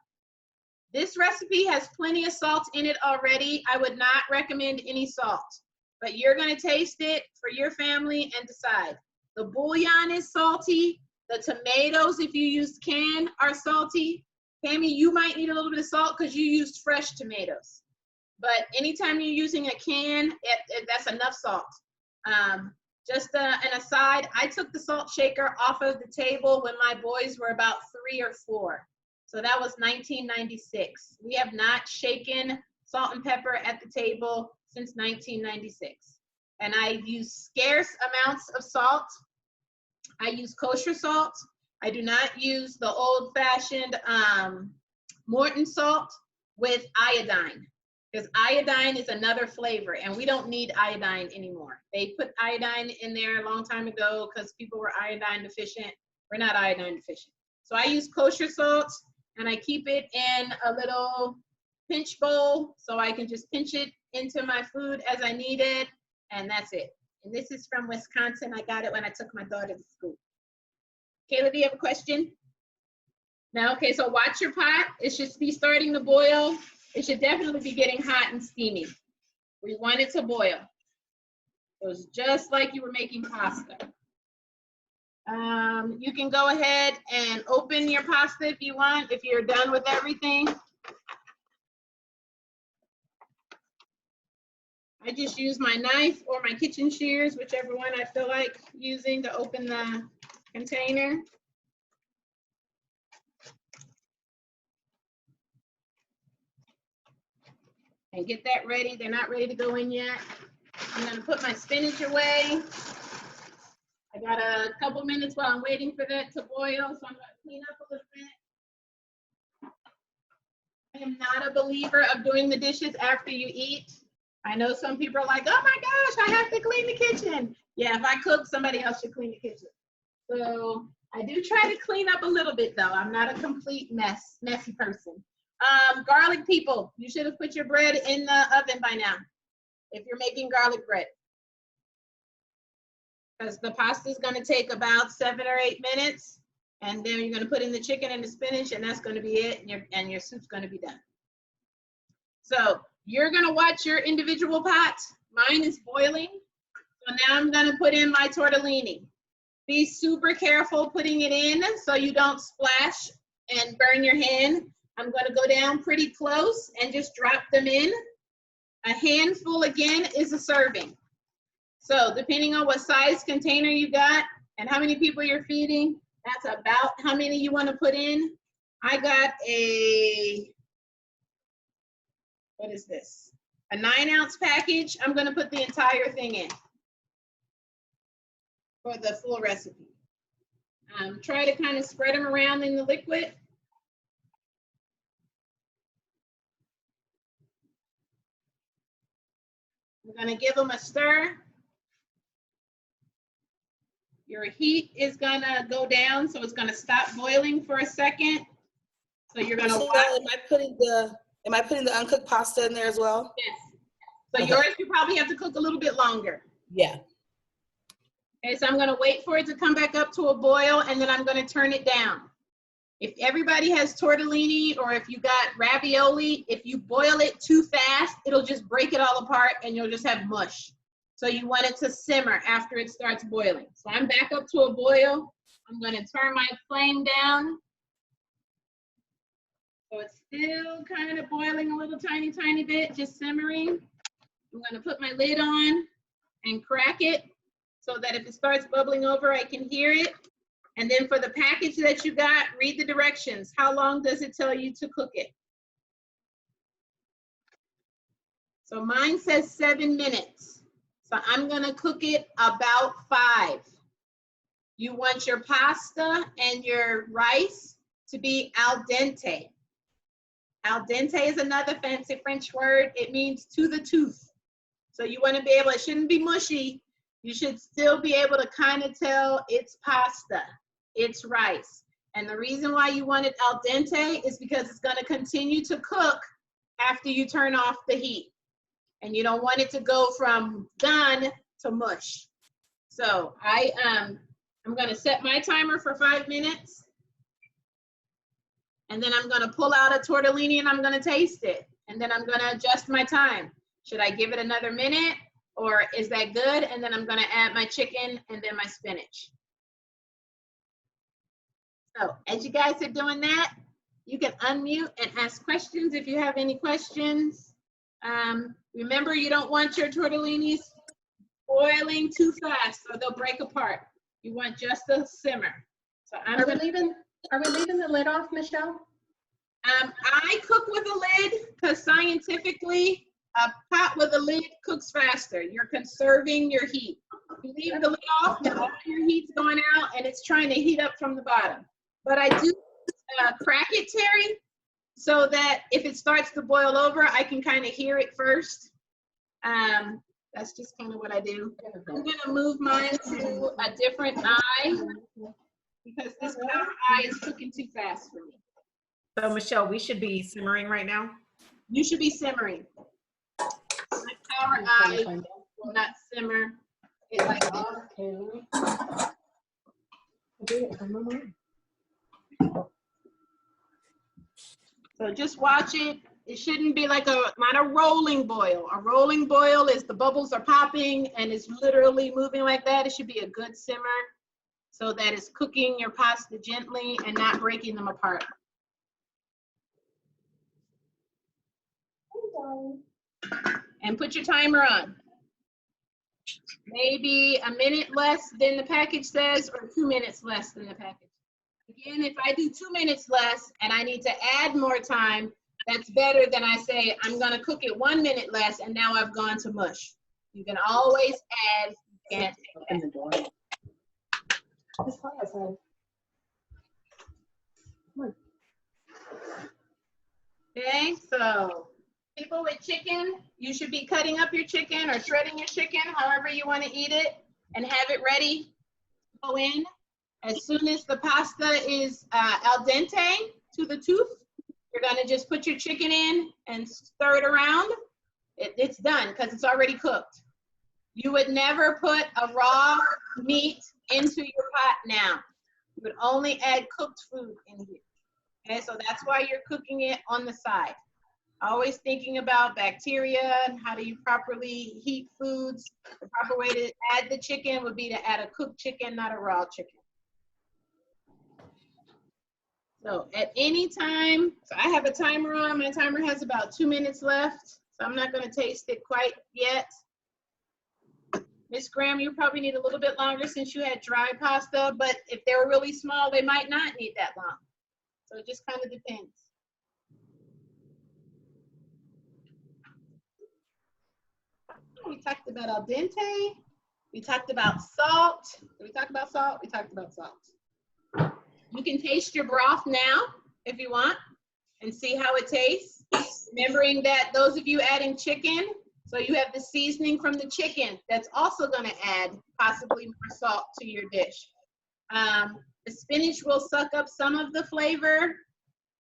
This recipe has plenty of salt in it already. I would not recommend any salt, but you're gonna taste it for your family and decide. The bouillon is salty. The tomatoes, if you use canned, are salty. Tammy, you might need a little bit of salt because you used fresh tomatoes. But anytime you're using a can, that's enough salt. Just an aside, I took the salt shaker off of the table when my boys were about 3 or 4. So that was 1996. We have not shaken salt and pepper at the table since 1996. And I use scarce amounts of salt. I use kosher salt. I do not use the old-fashioned Morton salt with iodine, because iodine is another flavor, and we don't need iodine anymore. They put iodine in there a long time ago because people were iodine deficient. We're not iodine deficient. So I use kosher salt, and I keep it in a little pinch bowl so I can just pinch it into my food as I need it. And that's it. And this is from Wisconsin. I got it when I took my daughter to school. Kayla, do you have a question? No? Okay, so watch your pot. It should be starting to boil. It should definitely be getting hot and steamy. We want it to boil. So it's just like you were making pasta. You can go ahead and open your pasta if you want, if you're done with everything. I just use my knife or my kitchen shears, whichever one I feel like using to open the container. And get that ready. They're not ready to go in yet. I'm gonna put my spinach away. I got a couple minutes while I'm waiting for that to boil, so I'm gonna clean up a little bit. I am not a believer of doing the dishes after you eat. I know some people are like, oh my gosh, I have to clean the kitchen. Yeah, if I cook, somebody else should clean the kitchen. So I do try to clean up a little bit though. I'm not a complete messy person. Garlic people, you should have put your bread in the oven by now. if you're making garlic bread. Because the pasta is going to take about 7 or 8 minutes, and then you're going to put in the chicken and the spinach, and that's going to be it, and your soup's going to be done. So you're going to watch your individual pots. Mine is boiling. So now I'm going to put in my tortellini. Be super careful putting it in so you don't splash and burn your hand. I'm going to go down pretty close and just drop them in. A handful, again, is a serving. So depending on what size container you got and how many people you're feeding, that's about how many you want to put in. I got what is this? A 9-ounce package. I'm going to put the entire thing in for the full recipe. Try to kind of spread them around in the liquid. We're going to give them a stir. Your heat is going to go down, so it's going to stop boiling for a second. So you're going to watch. Am I putting the uncooked pasta in there as well? Yes. So yours, you probably have to cook a little bit longer. Yeah. Okay, so I'm going to wait for it to come back up to a boil, and then I'm going to turn it down. If everybody has tortellini or if you got ravioli, if you boil it too fast, it'll just break it all apart and you'll just have mush. So you want it to simmer after it starts boiling. So I'm back up to a boil. I'm going to turn my flame down. So it's still kind of boiling a little tiny bit, just simmering. I'm going to put my lid on and crack it so that if it starts bubbling over, I can hear it. And then for the package that you got, read the directions. How long does it tell you to cook it? So mine says 7 minutes. So I'm gonna cook it about 5. You want your pasta and your rice to be al dente. Al dente is another fancy French word. It means to the tooth. So you wanna be able, it shouldn't be mushy. You should still be able to kind of tell it's pasta. It's rice. And the reason why you want it al dente is because it's going to continue to cook after you turn off the heat. And you don't want it to go from done to mush. So I'm going to set my timer for 5 minutes. And then I'm going to pull out a tortellini and I'm going to taste it. And then I'm going to adjust my time. Should I give it another minute or is that good? And then I'm going to add my chicken and then my spinach. So as you guys are doing that, you can unmute and ask questions if you have any questions. Remember, you don't want your tortellinis boiling too fast or they'll break apart. You want just a simmer. So Are we leaving the lid off, Michelle? I cook with a lid because scientifically, a pot with a lid cooks faster. You're conserving your heat. If you leave the lid off, then all your heat's going out and it's trying to heat up from the bottom. But I do crack it, Terry, so that if it starts to boil over, I can kind of hear it first. That's just kind of what I do. I'm going to move mine to a different eye because this power eye is cooking too fast for me. So Michelle, we should be simmering right now? You should be simmering. My power eye will not simmer. It's like so just watch it. It shouldn't be like not a rolling boil. A rolling boil is the bubbles are popping and it's literally moving like that. It should be a good simmer so that it's cooking your pasta gently and not breaking them apart. And put your timer on. Maybe a minute less than the package says or 2 minutes less than the package. Again, if I do 2 minutes less and I need to add more time, that's better than I say, I'm gonna cook it 1 minute less and now I've gone to mush. You can always add, you can't take that. Okay, so people with chicken, you should be cutting up your chicken or shredding your chicken, however you want to eat it, and have it ready to go in. As soon as the pasta is al dente to the tooth, you're going to just put your chicken in and stir it around. It's done because it's already cooked. You would never put a raw meat into your pot now. You would only add cooked food in here. Okay, so that's why you're cooking it on the side. Always thinking about bacteria and how do you properly heat foods. The proper way to add the chicken would be to add a cooked chicken, not a raw chicken. So at any time, so I have a timer on. My timer has about 2 minutes left, so I'm not going to taste it quite yet. Miss Graham, you probably need a little bit longer since you had dry pasta, but if they were really small, they might not need that long. So it just kind of depends. We talked about al dente. We talked about salt. Did we talk about salt? We talked about salt. You can taste your broth now if you want and see how it tastes. Remembering that those of you adding chicken, so you have the seasoning from the chicken that's also going to add possibly more salt to your dish. The spinach will suck up some of the flavor,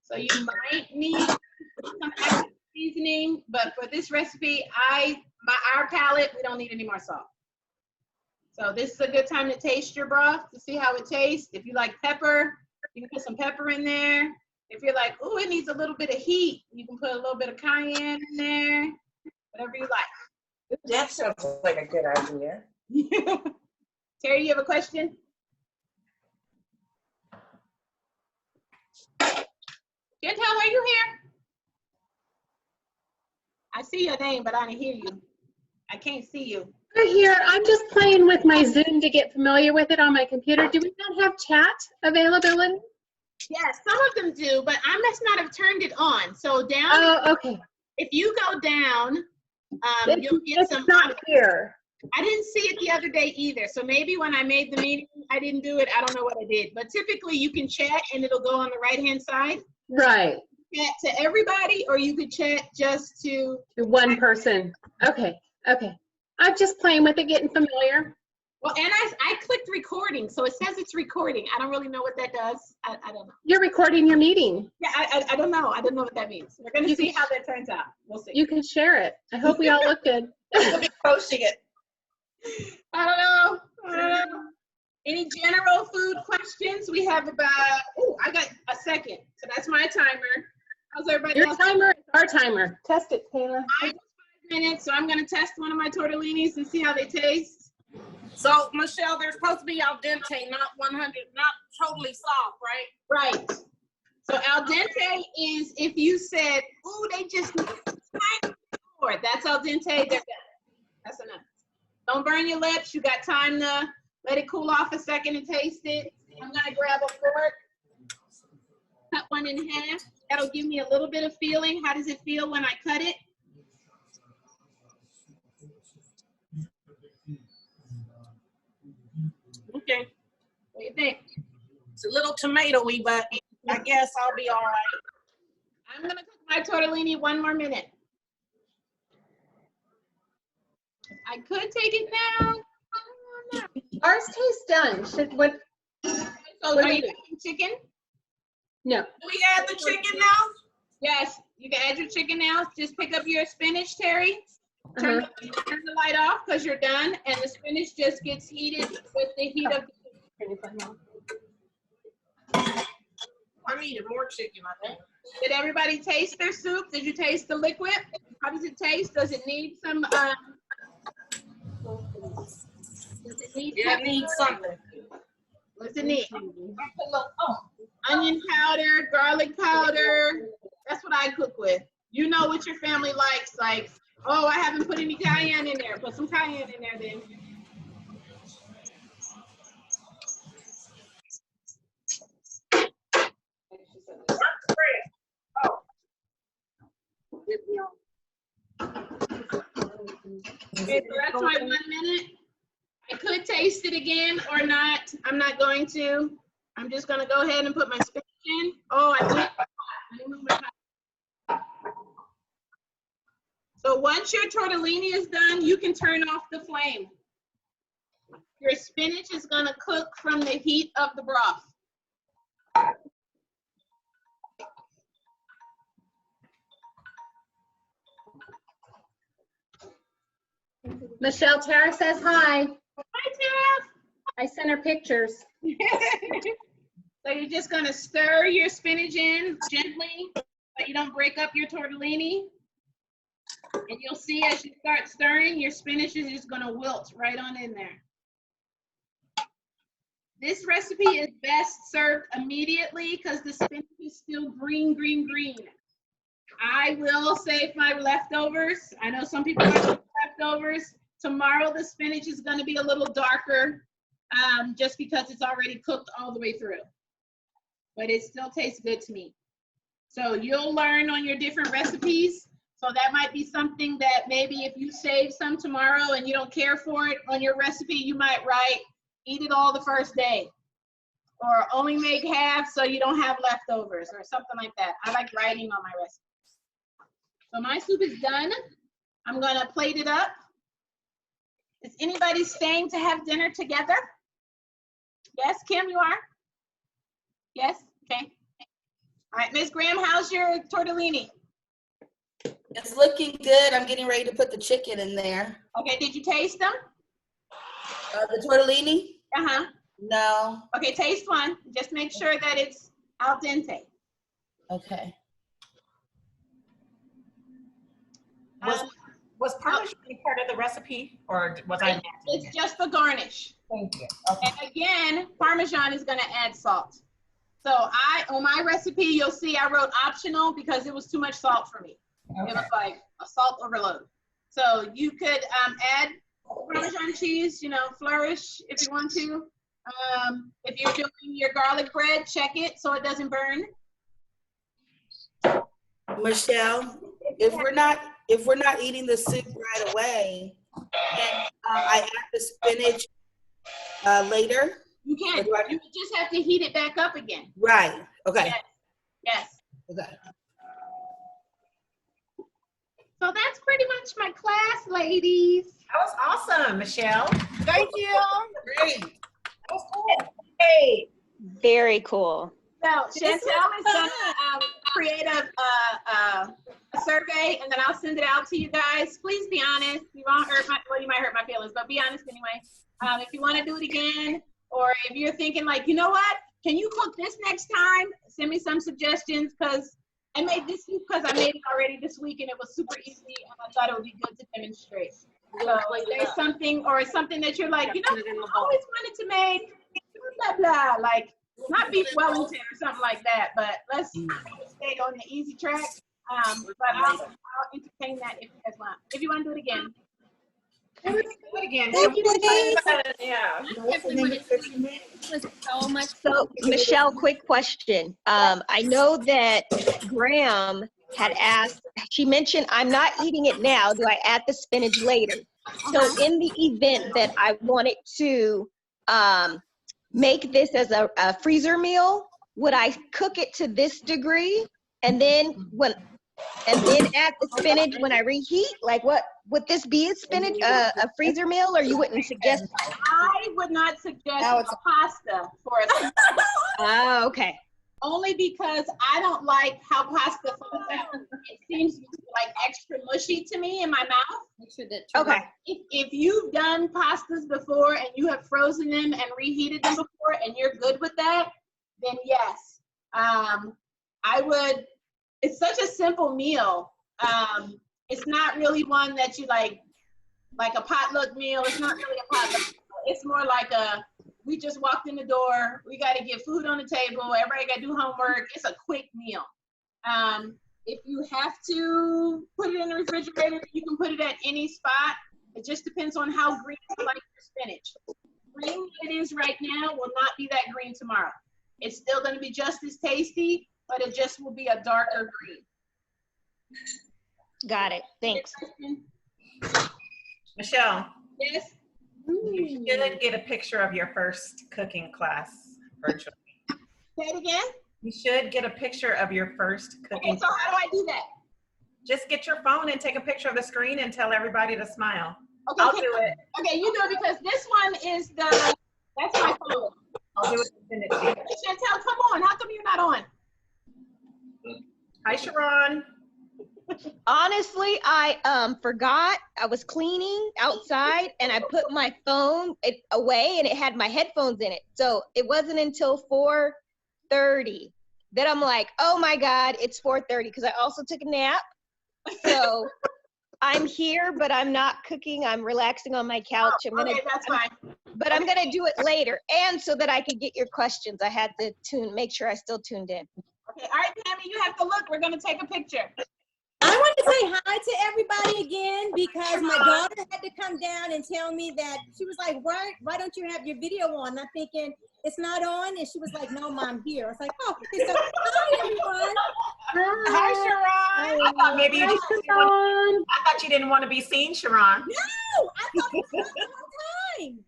so you might need some extra seasoning, but for this recipe, by our palate, we don't need any more salt. So this is a good time to taste your broth to see how it tastes. If you like pepper, you can put some pepper in there. If you're like, oh, it needs a little bit of heat, you can put a little bit of cayenne in there, whatever you like. That sounds like a good idea. Terry, you have a question? Chantel, are you here? I see your name, but I didn't hear you. I can't see you. We're here. I'm just playing with my Zoom to get familiar with it on my computer. Do we not have chat availability? Yes, some of them do, but I must not have turned it on. So down. Oh, okay. If you go down, you'll get It's some. not here. I didn't see it the other day either. So maybe when I made the meeting, I didn't do it. I don't know what I did. But typically you can chat and it'll go on the right-hand side. Right. Chat to everybody, or you could chat just to One person. Okay. Okay. I'm just playing with it, getting familiar. Well, and I clicked recording, so it says it's recording. I don't really know what that does. I don't know. You're recording your meeting. Yeah, I don't know. I don't know what that means. We're going to see how that turns out. We'll see. You can share it. I hope we all look good. We'll be posting it. I don't know. Any general food questions? We have about, oh, I got a second. So that's my timer. How's everybody Your else? timer is our timer. Test it, Taylor. 5 minutes, so I'm going to test one of my tortellinis and see how they taste. So, Michelle, they're supposed to be al dente, not 100, not totally soft, right? Right. So al dente is if you said, ooh, they just need more. That's al dente, they're done. That's enough. Don't burn your lips. You got time to let it cool off a second and taste it. I'm gonna grab a fork, cut one in half. That'll give me a little bit of feeling. How does it feel when I cut it? Okay, what do you think? It's a little tomatoey, but I guess I'll be all right. I'm gonna cook my tortellini 1 more minute. I could take it now. Ours tastes done. What? So are you making chicken? No. Do we add the chicken now? Yes, you can add your chicken now. Just pick up your spinach, Terry. Turn the light off because you're done, and the spinach just gets heated with the heat of the I needed more chicken, I think. Did everybody taste their soup? Did you taste the liquid? How does it taste? Does it need some, does it need Yeah, it needs something. What's it need? Onion powder, garlic powder. That's what I cook with. You know what your family likes. Like, oh, I haven't put any cayenne in there. Put some cayenne in there then. Okay, so that's my 1 minute. I could taste it again or not. I'm not going to. I'm just gonna go ahead and put my spinach in. Oh, I didn't move my pot. So once your tortellini is done, you can turn off the flame. Your spinach is gonna cook from the heat of the broth. Michelle Tara says hi. Hi, Tiff. I sent her pictures. So you're just gonna stir your spinach in gently so you don't break up your tortellini. And you'll see as you start stirring, your spinach is just gonna wilt right on in there. This recipe is best served immediately because the spinach is still green, green, green. I will save my leftovers. I know some people like leftovers. Tomorrow the spinach is gonna be a little darker just because it's already cooked all the way through. But it still tastes good to me. So you'll learn on your different recipes. So that might be something that maybe if you save some tomorrow and you don't care for it on your recipe, you might write, eat it all the first day. Or only make half so you don't have leftovers or something like that. I like writing on my recipes. So my soup is done. I'm gonna plate it up. Is anybody staying to have dinner together? Yes, Kim, you are? Yes, okay. All right, Ms. Graham, how's your tortellini? It's looking good. I'm getting ready to put the chicken in there. Okay, did you taste them? The tortellini? Uh-huh. No. Okay, taste one. Just make sure that it's al dente. Okay. Was Parmesan part of the recipe, or was I? It's just the garnish. Thank you. Okay. And again, Parmesan is gonna add salt. So on my recipe, you'll see I wrote optional because it was too much salt for me. Okay. It was like a salt overload. So you could add Parmesan cheese, you know, flourish if you want to. If you're doing your garlic bread, check it so it doesn't burn. Michelle, if we're not eating the soup right away, then I add the spinach later. You can. You just have to heat it back up again. Right. Okay. Yes. Yes. Okay. So that's pretty much my class, ladies. That was awesome, Michelle. Thank you. Great. That was cool. Hey. Very cool. So Chantel is gonna create a survey, and then I'll send it out to you guys. Please be honest. You won't hurt my, well, you might hurt my feelings, but be honest anyway. If you want to do it again, or if you're thinking like, you know what, can you cook this next time? Send me some suggestions, because I made this because I made it already this week and it was super easy, and I thought it would be good to demonstrate. So if there's something, or something that you're like, you know, I always wanted to make blah blah, like not beef Wellington or something like that, but let's stay on the easy track. But I'll entertain that if you guys want. If you want to do it again. Do it again. Thank you, Denise. Yeah. So much. So, Michelle, quick question. I know that Graham had asked, she mentioned, I'm not eating it now. Do I add the spinach later? So in the event that I wanted to make this as a freezer meal, would I cook it to this degree and then add the spinach when I reheat? Like, what would this be, a spinach, a freezer meal, or you wouldn't suggest? I would not suggest a pasta for a soup. Oh, okay. Only because I don't like how pasta falls out. It seems like extra mushy to me in my mouth. Okay. If you've done pastas before and you have frozen them and reheated them before and you're good with that, then yes. I would, it's such a simple meal. It's not really one that you like a potluck meal. It's not really a potluck meal. It's more like we just walked in the door, we got to get food on the table, everybody got to do homework. It's a quick meal. If you have to put it in the refrigerator, you can put it at any spot. It just depends on how green you like your spinach. Green it is right now will not be that green tomorrow. It's still going to be just as tasty, but it just will be a darker green. Got it. Thanks. Michelle. Yes. You should get a picture of your first cooking class virtually. Say it again. You should get a picture of your first cooking Okay, so how do I do that? Just get your phone and take a picture of the screen and tell everybody to smile. Okay, I'll do it. Okay, you do it, because this one is that's my phone. I'll do it and send it to you. Chantel, come on. How come you're not on? Hi, Sharon. Honestly, I forgot. I was cleaning outside and I put my phone away and it had my headphones in it. So it wasn't until 4:30 that I'm like, oh my God, it's 4:30 because I also took a nap. So I'm here, but I'm not cooking. I'm relaxing on my couch. Okay, that's fine. But I'm gonna do it later. And so that I could get your questions, I had to make sure I still tuned in. Okay, all right, Tammy, you have to look. We're gonna take a picture. I want to say hi to everybody again because my daughter had to come down and tell me that she was like, why don't you have your video on? I'm thinking, it's not on. And she was like, no, Mom, here. I was like, oh, okay, so hi, everyone. Hi, Sharon. I thought maybe you I thought you didn't want to be seen, Sharon. No, I thought it was the whole time.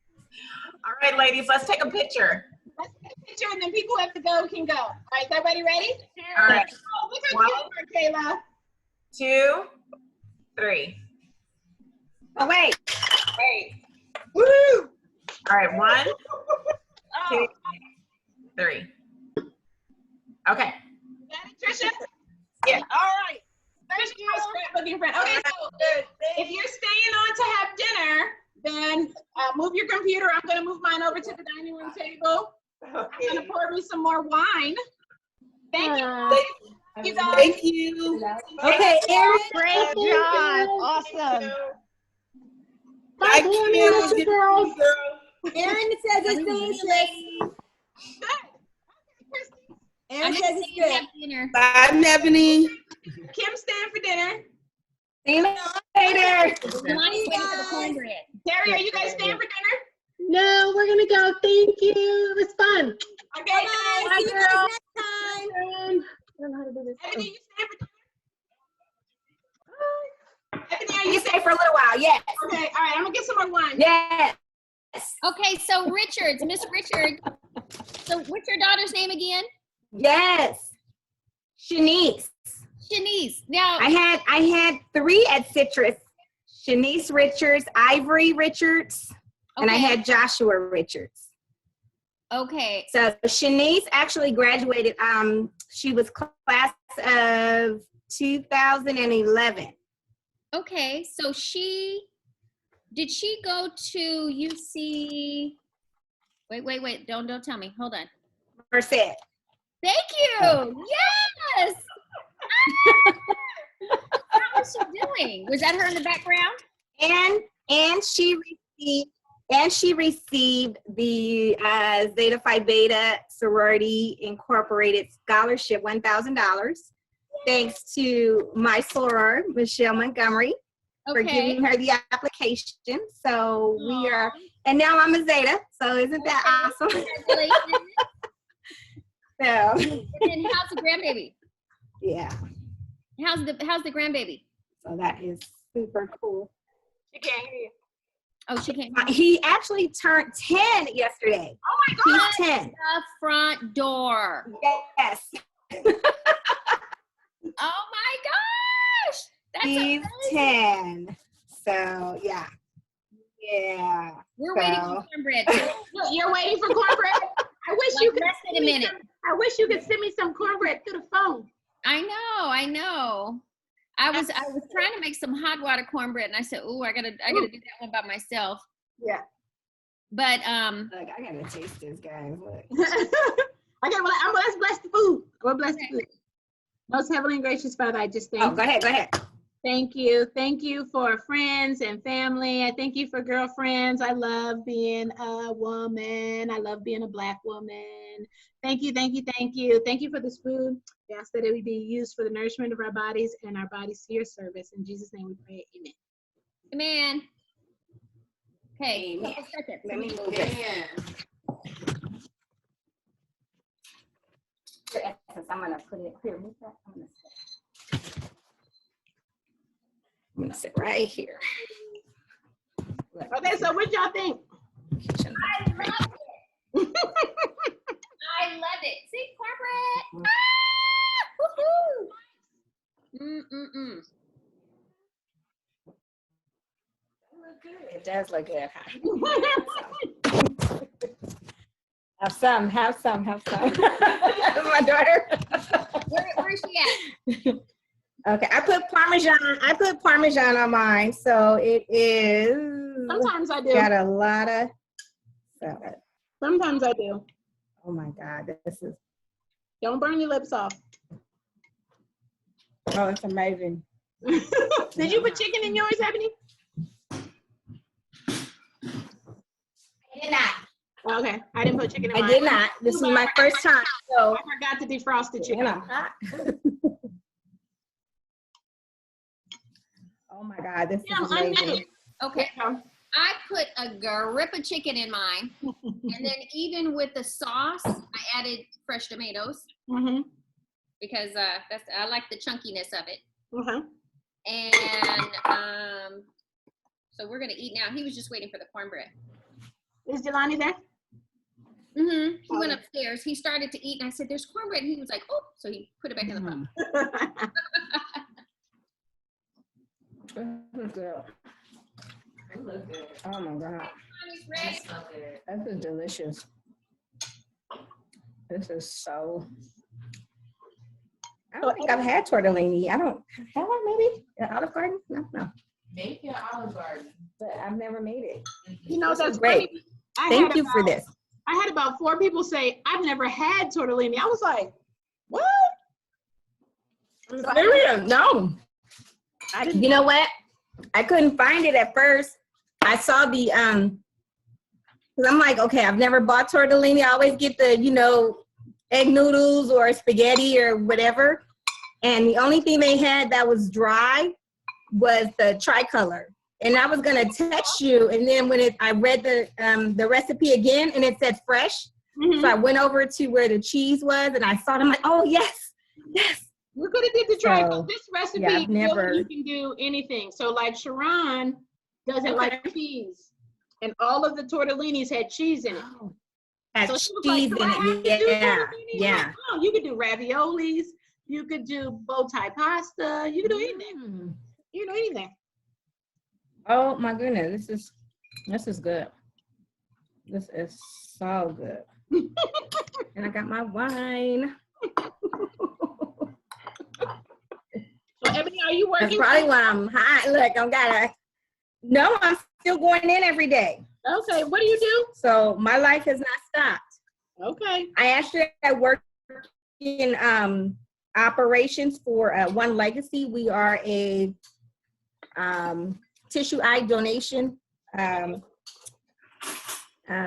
All right, ladies, let's take a picture. Let's take a picture, and then people who have to go can go. All right, is everybody ready? All right. Oh, look how cute you are, Kayla. 2, 3. Oh, wait. Woo! All right, 1, 2, 3. Okay. Got it, Trisha? Yeah. All right. Thank you. Scrapbooking friend. Okay, so if you're staying on to have dinner, then move your computer. I'm going to move mine over to the dining room table. I'm going to pour me some more wine. Thank you. You guys. Thank you. Okay, Erin. Great job. Awesome. Bye, Kim. Girl. Erin says it's good. Erin says it's good. Dinner. Bye, Melanie. Kim staying for dinner. See you later. Lonnie's waiting for the cornbread. Terry, are you guys staying for dinner? No, we're gonna go. Thank you. It was fun. Okay. Bye. See you guys next time. I don't know how to do this. Ebony, you staying for dinner? Ebony, are You you stay for a little while, yes. okay? All right, I'm gonna get some more wine. Yes. Okay, so Richards, Miss Richard. So what's your daughter's name again? Yes. Shanice. Shanice. Now, I had 3 at Citrus. Shanice Richards, Ivory Richards, and I okay. had Joshua Richards. Okay. So Shanice actually graduated. She was class of 2011. Okay, so did she go to UC? Wait, don't tell me. Hold on. Merced. Thank you. Yes. What was she doing? Was that her in the background? And she received the Zeta Phi Beta Sorority Incorporated Scholarship, $1,000, thanks to my soror, Michelle Montgomery, for giving her the application. So we are, and now I'm a Zeta, so isn't that awesome? Congratulations. So, And then how's the grandbaby? yeah, How's the grandbaby? so that is super cool. She can't hear you. Oh, she can't. He actually turned 10 yesterday. Oh my God. He's 10. The front door. Yes. Oh my gosh. That's He's amazing. 10. So, yeah. Yeah. We're waiting for cornbread too. You're waiting for cornbread? I wish Like you could less than a send me minute. I wish you could send me some cornbread through the phone. I know. I was trying to make some hot water cornbread, and I said, "Ooh, I gotta do that one by myself." Yeah. But Look, I gotta taste this, guys. Look. Okay, well, let's bless the food. We'll bless the food. Most heavenly and gracious Father, I just thank Oh, go ahead. Thank you. Thank you for friends and family. I thank you for girlfriends. I love being a woman. I love being a Black woman. Thank you. Thank you for this food. We ask that it would be used for the nourishment of our bodies and our bodies to your service. In Jesus' name we pray. Amen. amen. Okay. Amen. Couple seconds. Let me move it. Here, I'm gonna put it here. I'm gonna sit right here. Okay, so what y'all think? I love it. I love it. See, cornbread. Woohoo! It does look good, huh? Have some. My daughter. Where is she at? Okay, I put Parmesan on mine, so it is. Sometimes I do. Got a lot of salad. Sometimes I do. Oh my God, this is. Don't burn your lips off. Oh, it's amazing. Did you put chicken in yours, Ebony? I did not. Okay, I didn't put chicken in mine. I did not. This is my first time, so. I forgot to defrost the chicken. Oh my God, this Yeah, is amazing. Okay. I put a grip of chicken in mine, and then even with the sauce, I added fresh tomatoes Mm-hmm. because I like the chunkiness of it. Uh-huh. And so we're gonna eat now. He was just waiting for the cornbread. Is Jelani there? Mm-hmm. He went upstairs. He started to eat, and I said, "There's cornbread." And he was like, "Oh!" So he put it back in the pot. Oh my God. This is delicious. This is so. I don't think I've had tortellini. I don't have I maybe at Olive Garden? No. Make your Olive Garden. But I've never made it. You know, This that's is great. funny. Thank you for this. I had about 4 people say, I've never had tortellini. I was like, what? Serious? No. I didn't. You know what? I couldn't find it at first. I saw the because I'm like, okay, I've never bought tortellini. I always get the, egg noodles or spaghetti or whatever. And the only thing they had that was dry was the tricolor. And I was gonna text you, and then when I read the recipe again, and it said fresh, Mm-hmm. so I went over to where the cheese was, and I saw it. I'm like, oh yes. We could have did the try. So, This recipe, yeah, I've never- really, you can do anything. So like Sharon doesn't like cheese, and all of the tortellinis had cheese in it. Has So she was cheese like, "Do I have in to it. do Yeah, tortellini?" I'm yeah. like, "Oh, you could do raviolis. You could do bow tie pasta. You could do anything. You can do anything." Oh my goodness, this is good. This is so good. And I got my wine. So Ebony, are you working? That's probably why I'm high. Look, no, I'm still going in every day. Okay, what do you do? So my life has not stopped. Okay. I work in operations for One Legacy. We are a tissue eye donation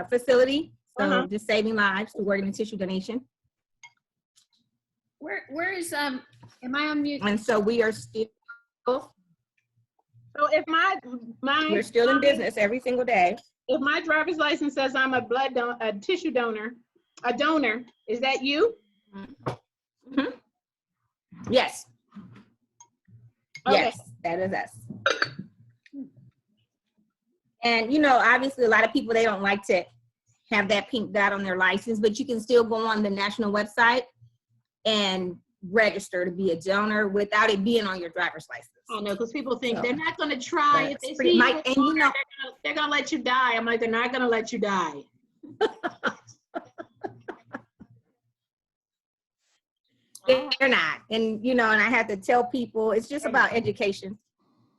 facility. So just saving lives through organ and tissue donation. Where is am I on mute? And so we are still. So if We're still in business every single day. If my driver's license says I'm a tissue donor, is that you? Mm-hmm. Yes. Okay. Yes, that is us. And obviously a lot of people, they don't like to have that pink dot on their license, but you can still go on the national website and register to be a donor without it being on your driver's license. I know, because people think they're not going to try. If they pretty see you much, as and donor, they're going to let you die. I'm like, they're not going to let you die. They're not. And, and I have to tell people, it's just about education,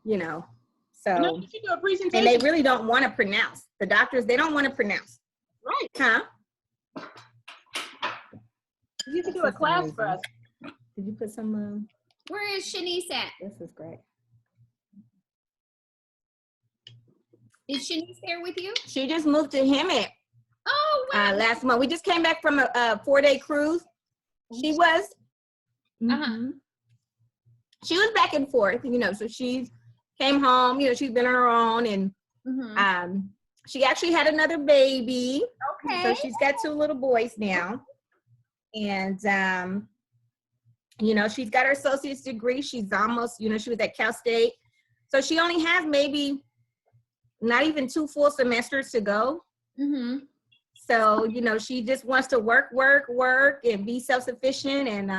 So, No, you should do a presentation. and they really don't want to pronounce. The doctors, they don't want to pronounce. Right. Huh? You can do a class for us. Did you put some? Where is Shanice at? This is great. Is Shanice there with you? She just moved to Hemet last month. We just came back from a 4-day cruise. She was. She was back and forth, so she came home, she's been on her own, and she actually had another baby. Okay. So she's got 2 little boys now. And she's got her associate's degree. She's almost, she was at Cal State. So she only has maybe not even 2 full semesters to go. So, she just wants to work and be self-sufficient, and